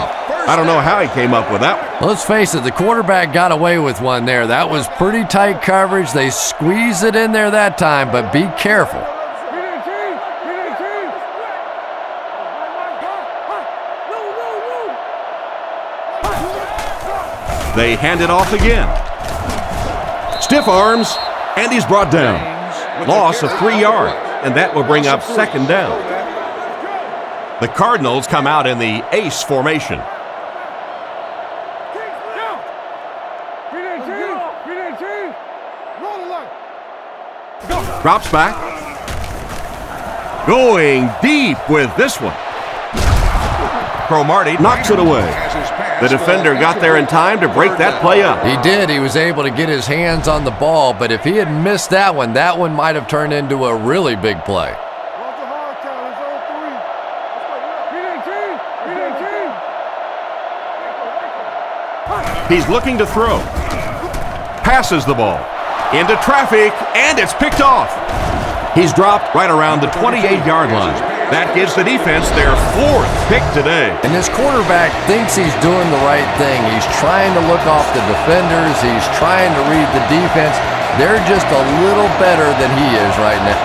I don't know how he came up with that. Let's face it, the quarterback got away with one there. That was pretty tight coverage. They squeezed it in there that time, but be careful. They hand it off again. Stiff arms, and he's brought down. Loss of 3 yards, and that will bring up second down. The Cardinals come out in the ace formation. Drops back. Going deep with this one. Cromartie knocks it away. The defender got there in time to break that play up. He did. He was able to get his hands on the ball, but if he had missed that one might have turned into a really big play. He's looking to throw. Passes the ball. Into traffic, and it's picked off. He's dropped right around the 28-yard line. That gives the defense their 4th pick today. And this quarterback thinks he's doing the right thing. He's trying to look off the defenders. He's trying to read the defense. They're just a little better than he is right now.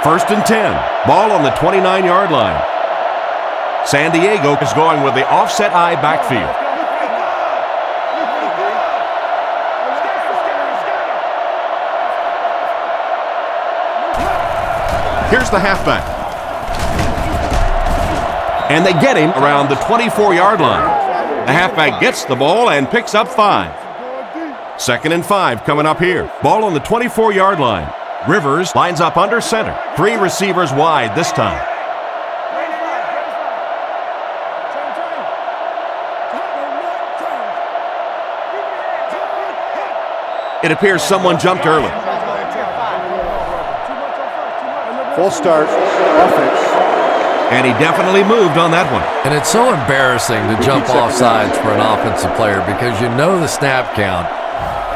1st and 10. Ball on the 29-yard line. San Diego is going with the offset eye backfield. Here's the halfback. And they get him around the 24-yard line. The halfback gets the ball and picks up 5. 2nd and 5 coming up here. Ball on the 24-yard line. Rivers lines up under center. 3 receivers wide this time. It appears someone jumped early. Full start, offense. And he definitely moved on that one. And it's so embarrassing to jump off sides for an offensive player because you know the snap count.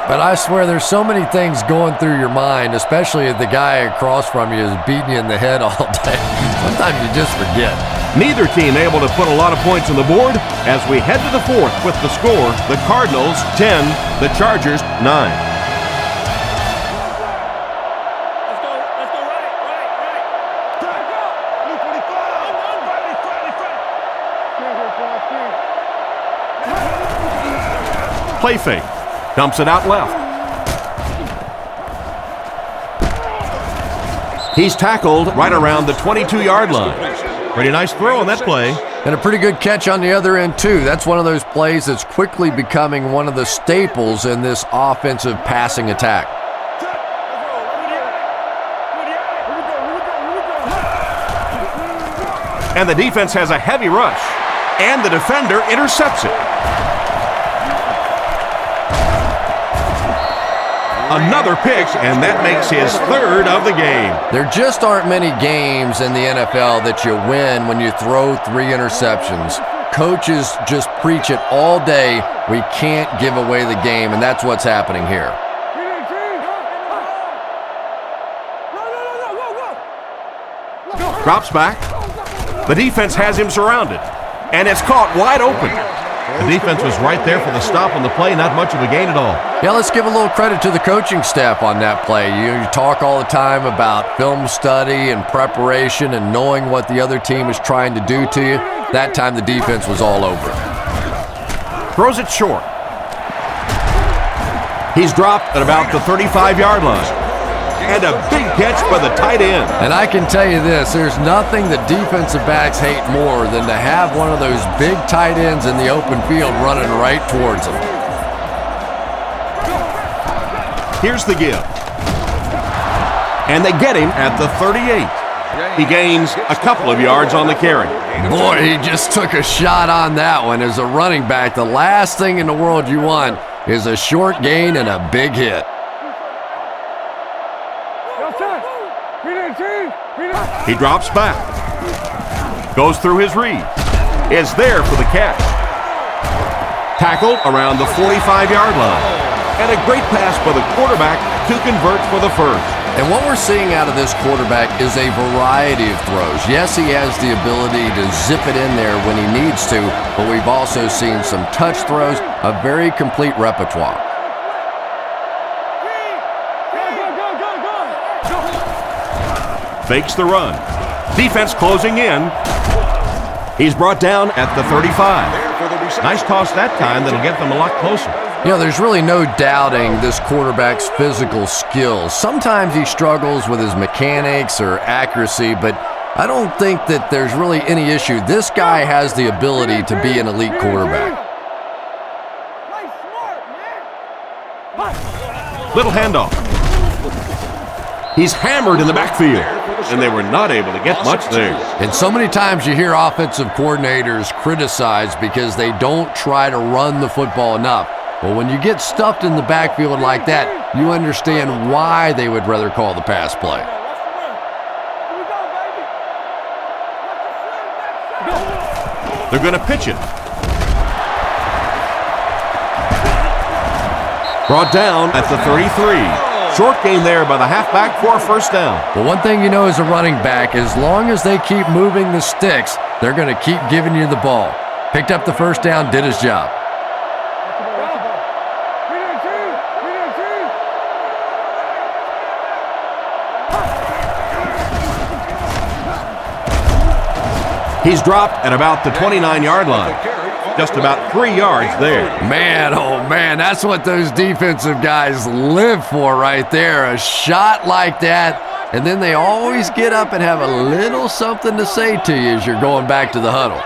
But I swear there's so many things going through your mind, especially if the guy across from you is beating you in the head all day. Sometimes you just forget. Neither team able to put a lot of points on the board as we head to the 4th with the score, the Cardinals 10, the Chargers 9. Play fake. Dumps it out left. He's tackled right around the 22-yard line. Pretty nice throw on that play. And a pretty good catch on the other end, too. That's one of those plays that's quickly becoming one of the staples in this offensive passing attack. And the defense has a heavy rush, and the defender intercepts it. Another pick, and that makes his third of the game. There just aren't many games in the NFL that you win when you throw 3 interceptions. Coaches just preach it all day. We can't give away the game, and that's what's happening here. Drops back. The defense has him surrounded, and it's caught wide open. The defense was right there for the stop on the play, not much of a gain at all. Yeah, let's give a little credit to the coaching staff on that play. You talk all the time about film study and preparation and knowing what the other team is trying to do to you. That time the defense was all over it. Throws it short. He's dropped at about the 35-yard line. And a big catch by the tight end. And I can tell you this, there's nothing the defensive backs hate more than to have one of those big tight ends in the open field running right towards them. Here's the give. And they get him at the 38. He gains a couple of yards on the carry. Boy, he just took a shot on that one. As a running back, the last thing in the world you want is a short gain and a big hit. He drops back. Goes through his read. Is there for the catch. Tackled around the 45-yard line. And a great pass by the quarterback to convert for the first. And what we're seeing out of this quarterback is a variety of throws. Yes, he has the ability to zip it in there when he needs to, but we've also seen some touch throws, a very complete repertoire. Fakes the run. Defense closing in. He's brought down at the 35. Nice toss that time that'll get them a lot closer. You know, there's really no doubting this quarterback's physical skills. Sometimes he struggles with his mechanics or accuracy, but I don't think that there's really any issue. This guy has the ability to be an elite quarterback. Little handoff. He's hammered in the backfield, and they were not able to get much there. And so many times you hear offensive coordinators criticized because they don't try to run the football enough. Well, when you get stuffed in the backfield like that, you understand why they would rather call the pass play. They're going to pitch it. Brought down at the 33. Short gain there by the halfback for a first down. Well, one thing you know as a running back, as long as they keep moving the sticks, they're going to keep giving you the ball. Picked up the first down, did his job. He's dropped at about the 29-yard line. Just about 3 yards there. Man, oh man, that's what those defensive guys live for right there. A shot like that, and then they always get up and have a little something to say to you as you're going back to the huddle.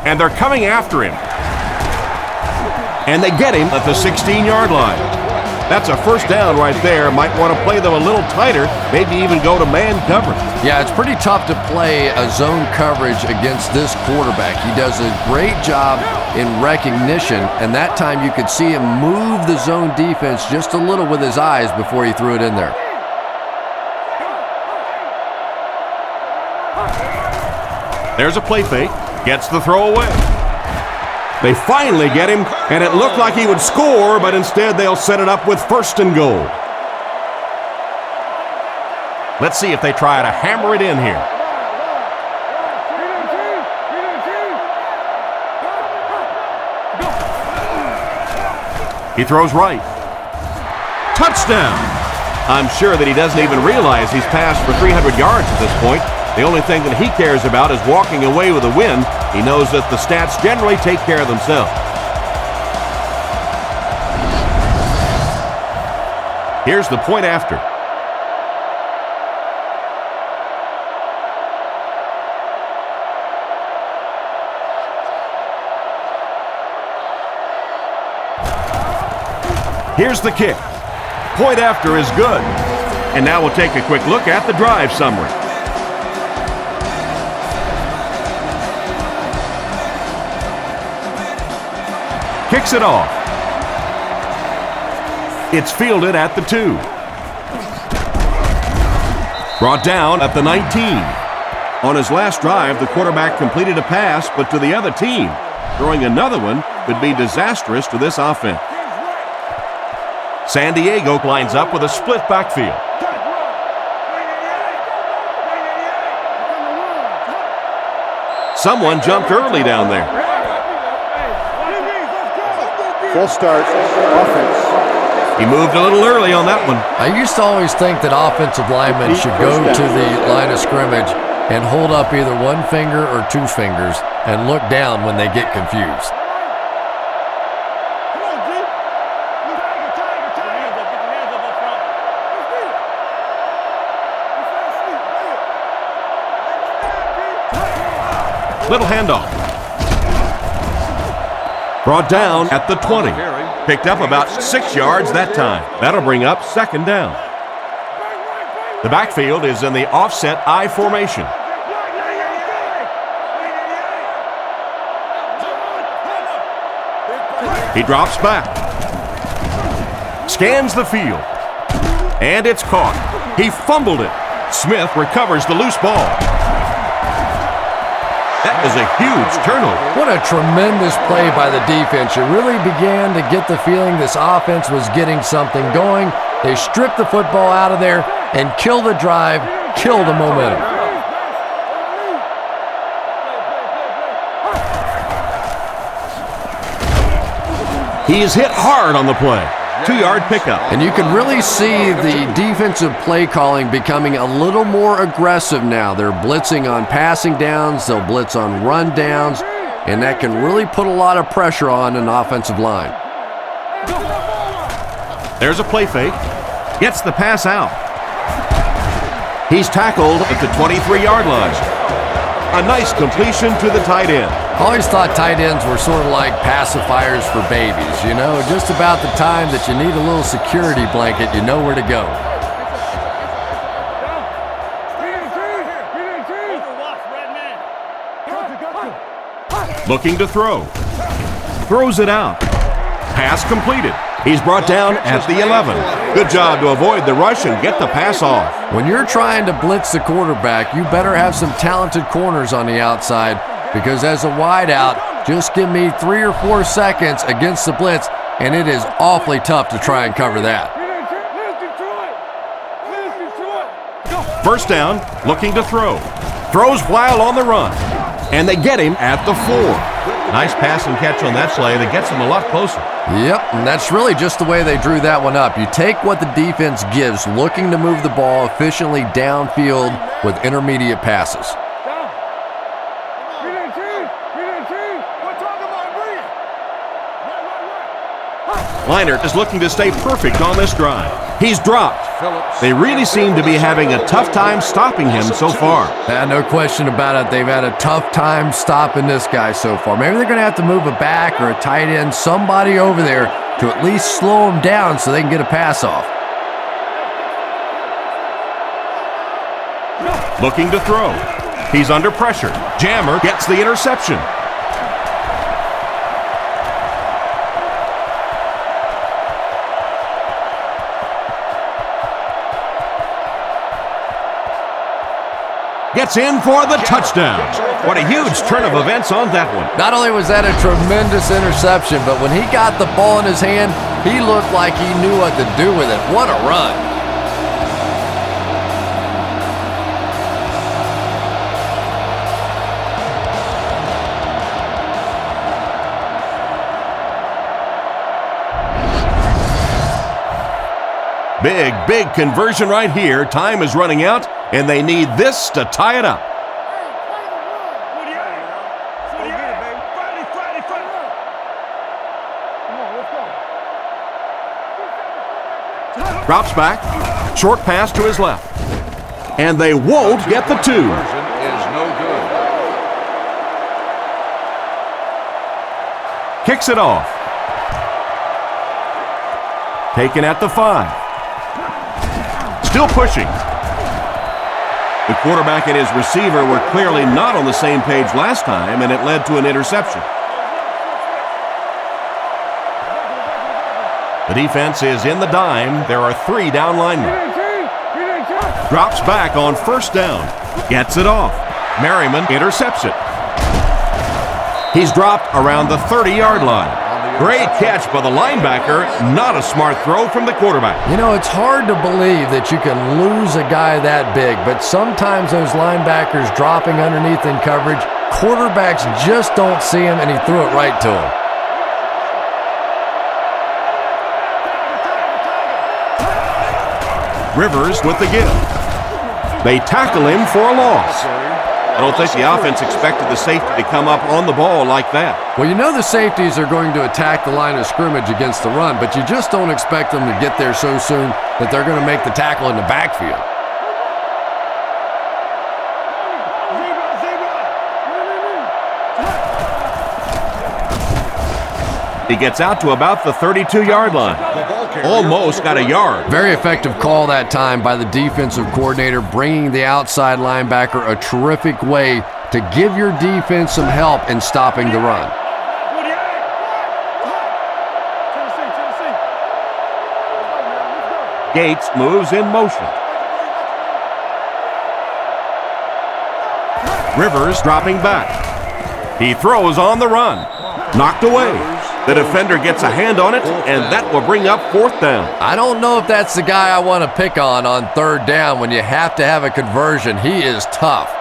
And they're coming after him. And they get him at the 16-yard line. That's a first down right there. Might want to play them a little tighter, maybe even go to man coverage. Yeah, it's pretty tough to play a zone coverage against this quarterback. He does a great job in recognition, and that time you could see him move the zone defense just a little with his eyes before he threw it in there. There's a play fake. Gets the throw away. They finally get him, and it looked like he would score, but instead they'll set it up with first and goal. Let's see if they try to hammer it in here. He throws right. Touchdown! I'm sure that he doesn't even realize he's passed for 300 yards at this point. The only thing that he cares about is walking away with a win. He knows that the stats generally take care of themselves. Here's the point after. Here's the kick. Point after is good. And now we'll take a quick look at the drive summary. Kicks it off. It's fielded at the 2. Brought down at the 19. On his last drive, the quarterback completed a pass, but to the other team. Throwing another one could be disastrous to this offense. San Diego lines up with a split backfield. Someone jumped early down there. Full start, offense. He moved a little early on that one. I used to always think that offensive linemen should go to the line of scrimmage and hold up either one finger or two fingers and look down when they get confused. Little handoff. Brought down at the 20. Picked up about 6 yards that time. That'll bring up second down. The backfield is in the offset I formation. He drops back. Scans the field. And it's caught. He fumbled it. Smith recovers the loose ball. That is a huge turnover. What a tremendous play by the defense. You really began to get the feeling this offense was getting something going. They stripped the football out of there and kill the drive, kill the momentum. He is hit hard on the play. 2-yard pickup. And you can really see the defensive play calling becoming a little more aggressive now. They're blitzing on passing downs, they'll blitz on run downs, and that can really put a lot of pressure on an offensive line. There's a play fake. Gets the pass out. He's tackled at the 23-yard line. A nice completion to the tight end. I always thought tight ends were sort of like pacifiers for babies. You know, just about the time that you need a little security blanket, you know where to go. Looking to throw. Throws it out. Pass completed. He's brought down at the 11. Good job to avoid the rush and get the pass off. When you're trying to blitz the quarterback, you better have some talented corners on the outside, because as a wideout, just give me 3 or 4 seconds against the blitz, and it is awfully tough to try and cover that. First down, looking to throw. Throws while on the run. And they get him at the 4. Nice pass and catch on that play that gets him a lot closer. Yep, and that's really just the way they drew that one up. You take what the defense gives, looking to move the ball efficiently downfield with intermediate passes. Leinart is looking to stay perfect on this drive. He's dropped. They really seem to be having a tough time stopping him so far. No question about it. They've had a tough time stopping this guy so far. Maybe they're going to have to move a back or a tight end, somebody over there to at least slow him down so they can get a pass off. Looking to throw. He's under pressure. Jammer gets the interception. Gets in for the touchdown. What a huge turn of events on that one. Not only was that a tremendous interception, but when he got the ball in his hand, he looked like he knew what to do with it. What a run. Big conversion right here. Time is running out, and they need this to tie it up. Drops back. Short pass to his left. And they won't get the 2. Kicks it off. Taken at the 5. Still pushing. The quarterback and his receiver were clearly not on the same page last time, and it led to an interception. The defense is in the dime. There are 3 down linemen. Drops back on first down. Gets it off. Merriman intercepts it. He's dropped around the 30-yard line. Great catch by the linebacker. Not a smart throw from the quarterback. You know, it's hard to believe that you can lose a guy that big, but sometimes those linebackers dropping underneath in coverage, quarterbacks just don't see him, and he threw it right to him. Rivers with the give. They tackle him for a loss. I don't think the offense expected the safety to come up on the ball like that. Well, you know the safeties are going to attack the line of scrimmage against the run, but you just don't expect them to get there so soon that they're going to make the tackle in the backfield. He gets out to about the 32-yard line. Almost got a yard. Very effective call that time by the defensive coordinator, bringing the outside linebacker a terrific way to give your defense some help in stopping the run. Gates moves in motion. Rivers dropping back. He throws on the run. Knocked away. The defender gets a hand on it, and that will bring up 4th down. I don't know if that's the guy I want to pick on 3rd down when you have to have a conversion. He is tough.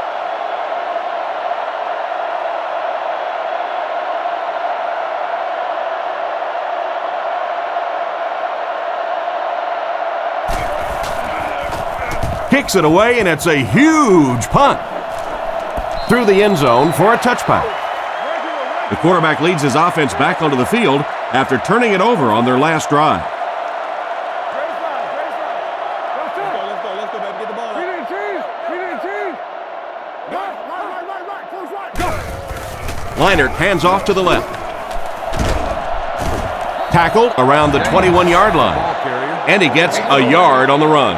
Kicks it away, and it's a huge punt. Through the end zone for a touchback. The quarterback leads his offense back onto the field after turning it over on their last drive. Let's go, baby. Get the ball. Leinart hands off to the left. Tackled around the 21-yard line. And he gets a yard on the run.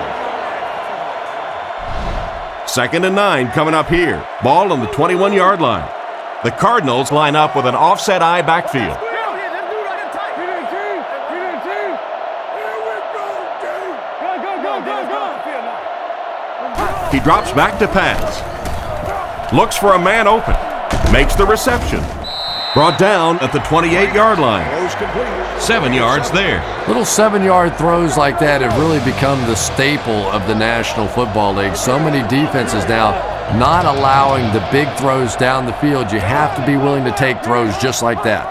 2nd and 9 coming up here. Ball on the 21-yard line. The Cardinals line up with an offset eye backfield. He drops back to pass. Looks for a man open. Makes the reception. Brought down at the 28-yard line. 7 yards there. Little 7-yard throws like that have really become the staple of the National Football League. So many defenses now not allowing the big throws down the field. You have to be willing to take throws just like that.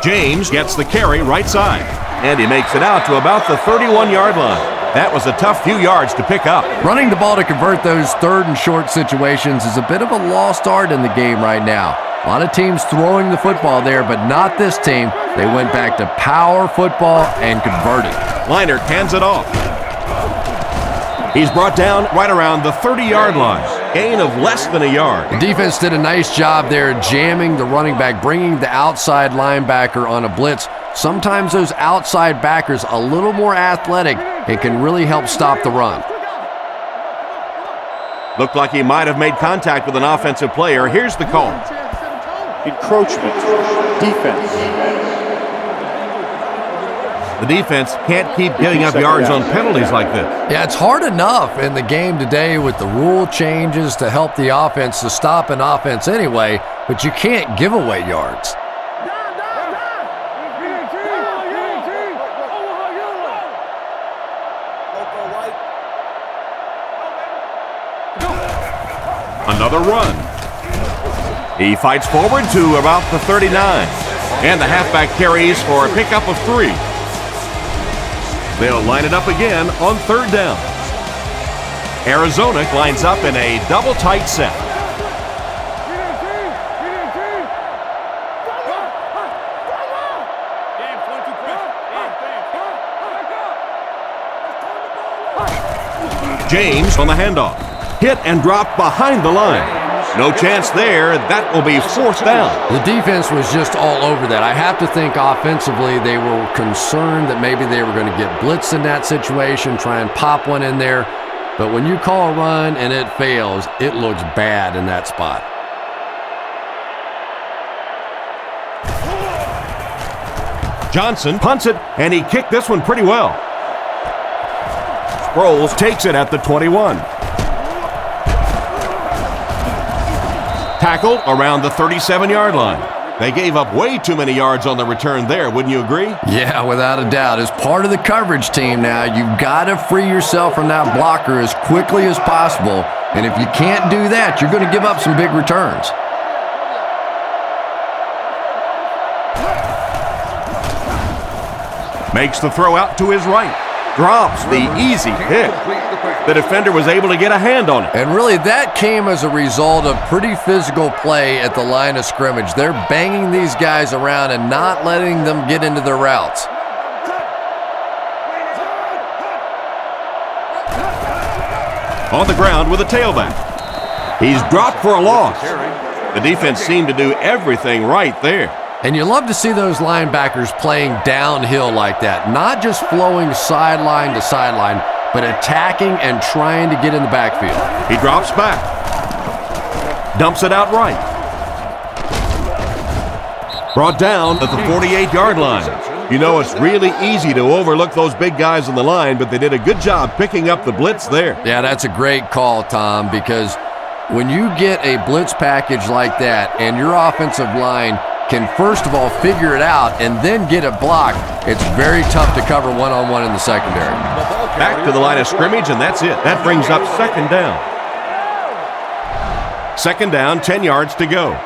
James gets the carry right side, and he makes it out to about the 31-yard line. That was a tough few yards to pick up. Running the ball to convert those 3rd and short situations is a bit of a lost art in the game right now. A lot of teams throwing the football there, but not this team. They went back to power football and converted. Leinart hands it off. He's brought down right around the 30-yard line. Gain of less than a yard. The defense did a nice job there jamming the running back, bringing the outside linebacker on a blitz. Sometimes those outside backers a little more athletic and can really help stop the run. Looked like he might have made contact with an offensive player. Here's the call. Encroachment. Defense. The defense can't keep giving up yards on penalties like this. Yeah, it's hard enough in the game today with the rule changes to help the offense to stop an offense anyway, but you can't give away yards. Another run. He fights forward to about the 39. And the halfback carries for a pickup of 3. They'll line it up again on 3rd down. Arizona lines up in a double tight set. James on the handoff. Hit and dropped behind the line. No chance there. That will be fourth down. The defense was just all over that. I have to think offensively they were concerned that maybe they were going to get blitzed in that situation, try and pop one in there. But when you call a run and it fails, it looks bad in that spot. Johnson punts it, and he kicked this one pretty well. Sproles takes it at the 21. Tackled around the 37-yard line. They gave up way too many yards on the return there, wouldn't you agree? Yeah, without a doubt. As part of the coverage team now, you've got to free yourself from that blocker as quickly as possible. And if you can't do that, you're going to give up some big returns. Makes the throw out to his right. Drops the easy pick. The defender was able to get a hand on it. And really, that came as a result of pretty physical play at the line of scrimmage. They're banging these guys around and not letting them get into their routes. On the ground with a tailback. He's dropped for a loss. The defense seemed to do everything right there. And you love to see those linebackers playing downhill like that, not just flowing sideline to sideline, but attacking and trying to get in the backfield. He drops back. Dumps it out right. Brought down at the 48-yard line. You know, it's really easy to overlook those big guys on the line, but they did a good job picking up the blitz there. Yeah, that's a great call, Tom, because when you get a blitz package like that and your offensive line can first of all figure it out and then get it blocked, it's very tough to cover one-on-one in the secondary. Back to the line of scrimmage, and that's it. That brings up second down. Second down, 10 yards to go.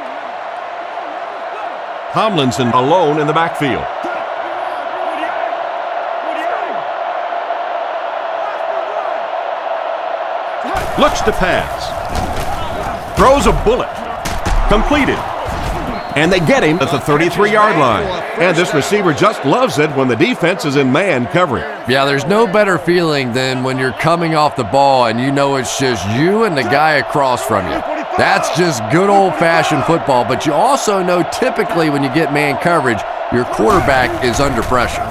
Tomlinson alone in the backfield. Looks to pass. Throws a bullet. Completed. And they get him at the 33-yard line. And this receiver just loves it when the defense is in man coverage. Yeah, there's no better feeling than when you're coming off the ball and you know it's just you and the guy across from you. That's just good old-fashioned football, but you also know typically when you get man coverage, your quarterback is under pressure.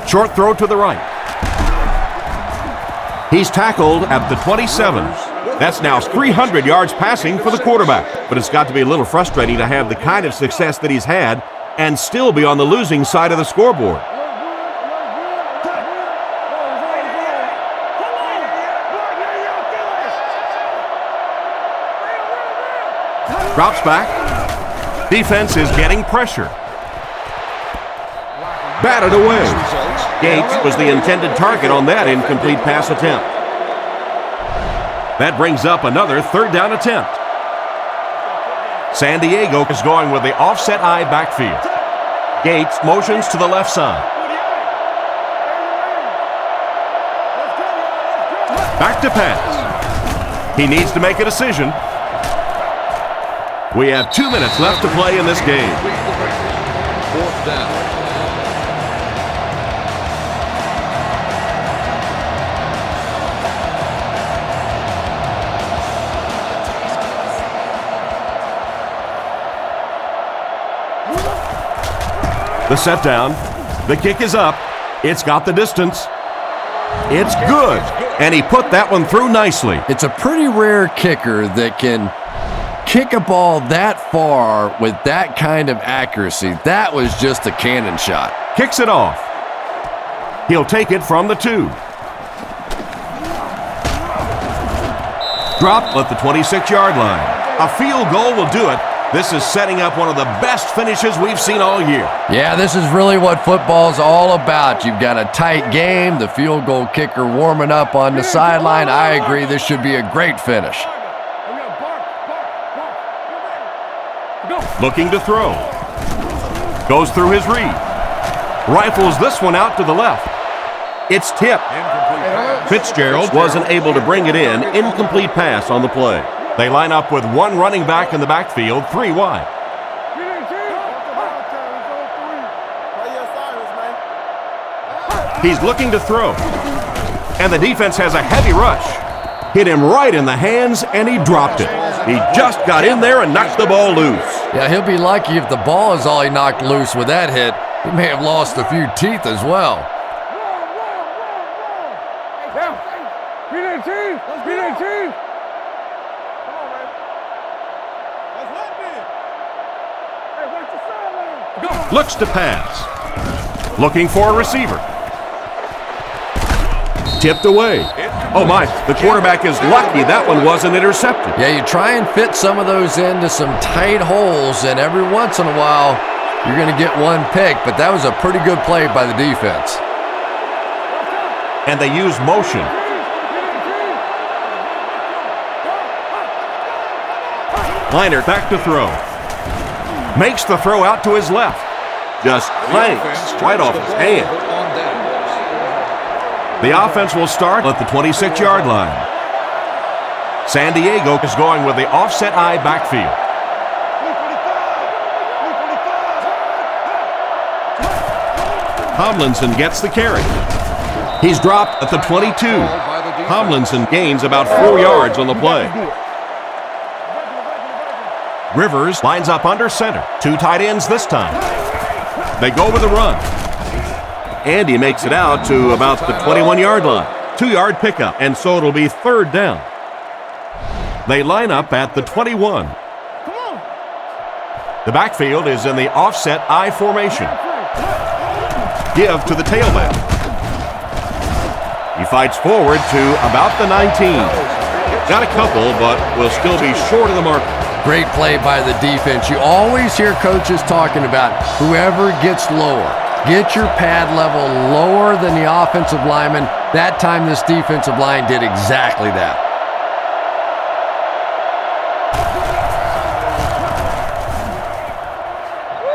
Short throw to the right. He's tackled at the 27. That's now 300 yards passing for the quarterback. But it's got to be a little frustrating to have the kind of success that he's had and still be on the losing side of the scoreboard. Drops back. Defense is getting pressure. Batted away. Gates was the intended target on that incomplete pass attempt. That brings up another third down attempt. San Diego is going with the offset eye backfield. Gates motions to the left side. Back to pass. He needs to make a decision. We have 2 minutes left to play in this game. Fourth down. The set down. The kick is up. It's got the distance. It's good. And he put that one through nicely. It's a pretty rare kicker that can kick a ball that far with that kind of accuracy. That was just a cannon shot. Kicks it off. He'll take it from the 2. Dropped at the 26-yard line. A field goal will do it. This is setting up one of the best finishes we've seen all year. Yeah, this is really what football's all about. You've got a tight game, the field goal kicker warming up on the sideline. I agree, this should be a great finish. Looking to throw. Goes through his read. Rifles this one out to the left. It's tipped. Fitzgerald wasn't able to bring it in. Incomplete pass on the play. They line up with one running back in the backfield, 3 wide. He's looking to throw. And the defense has a heavy rush. Hit him right in the hands, and he dropped it. He just got in there and knocked the ball loose. Yeah, he'll be lucky if the ball is all he knocked loose with that hit. He may have lost a few teeth as well. Looks to pass. Looking for a receiver. Tipped away. Oh my, the quarterback is lucky that one wasn't intercepted. Yeah, you try and fit some of those into some tight holes, and every once in a while, you're going to get one pick, but that was a pretty good play by the defense. And they use motion. Liner back to throw. Makes the throw out to his left. Just clanks right off his hand. The offense will start at the 26-yard line. San Diego is going with the offset I backfield. Tomlinson gets the carry. He's dropped at the 22. Tomlinson gains about 4 yards on the play. Rivers lines up under center. 2 tight ends this time. They go with a run. Andy makes it out to about the 21-yard line. 2-yard pickup, and so it'll be 3rd down. They line up at the 21. The backfield is in the offset I formation. Give to the tailback. He fights forward to about the 19. Got a couple, but will still be short of the mark. Great play by the defense. You always hear coaches talking about whoever gets lower. Get your pad level lower than the offensive lineman. That time this defensive line did exactly that.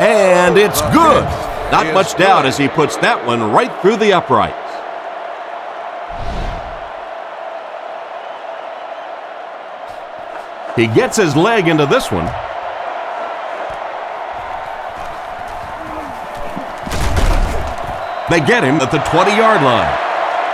And it's good. Not much doubt as he puts that one right through the uprights. He gets his leg into this one. They get him at the 20-yard line.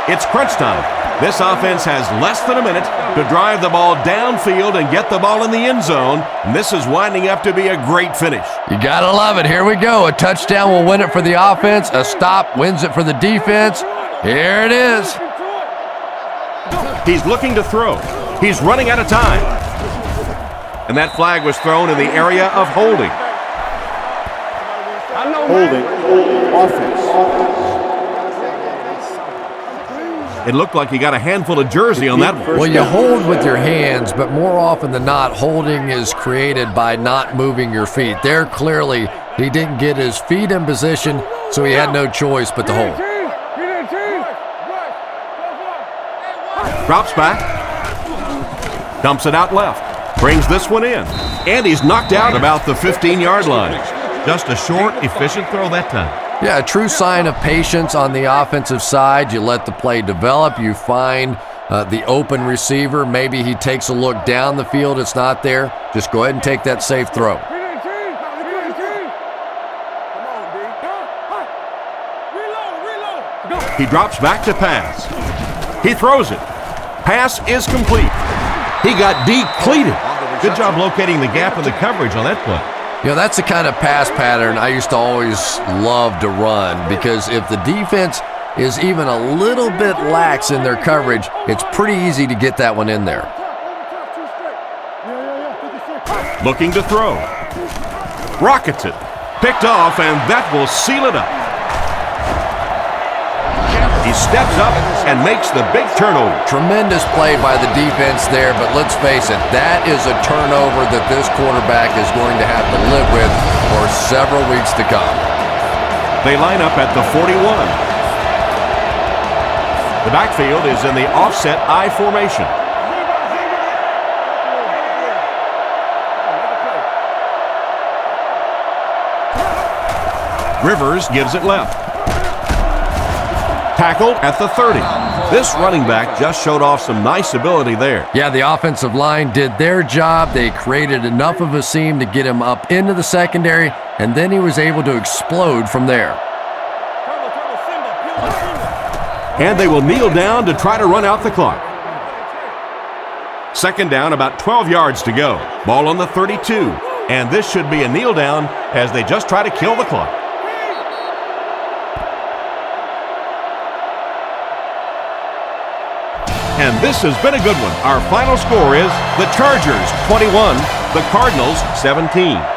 It's crunch time. This offense has less than a minute to drive the ball downfield and get the ball in the end zone. And this is winding up to be a great finish. You gotta love it. Here we go. A touchdown will win it for the offense. A stop wins it for the defense. Here it is. He's looking to throw. He's running out of time. And that flag was thrown in the area of holding. Holding. Offense. It looked like he got a handful of jersey on that one. Well, you hold with your hands, but more often than not, holding is created by not moving your feet. There, clearly, he didn't get his feet in position, so he had no choice but to hold. Drops back. Dumps it out left. Brings this one in. And he's knocked out about the 15-yard line. Just a short, efficient throw that time. Yeah, a true sign of patience on the offensive side. You let the play develop. You find the open receiver. Maybe he takes a look down the field. It's not there. Just go ahead and take that safe throw. He drops back to pass. He throws it. Pass is complete. He got depleted. Good job locating the gap in the coverage on that play. You know, that's the kind of pass pattern I used to always love to run, because if the defense is even a little bit lax in their coverage, it's pretty easy to get that one in there. Looking to throw. Rockets it. Picked off, and that will seal it up. He steps up and makes the big turnover. Tremendous play by the defense there, but let's face it, that is a turnover that this quarterback is going to have to live with for several weeks to come. They line up at the 41. The backfield is in the offset I formation. Rivers gives it left. Tackled at the 30. This running back just showed off some nice ability there. Yeah, the offensive line did their job. They created enough of a seam to get him up into the secondary, and then he was able to explode from there. And they will kneel down to try to run out the clock. Second down, about 12 yards to go. Ball on the 32. And this should be a kneel down as they just try to kill the clock. And this has been a good one. Our final score is the Chargers 21, the Cardinals 17.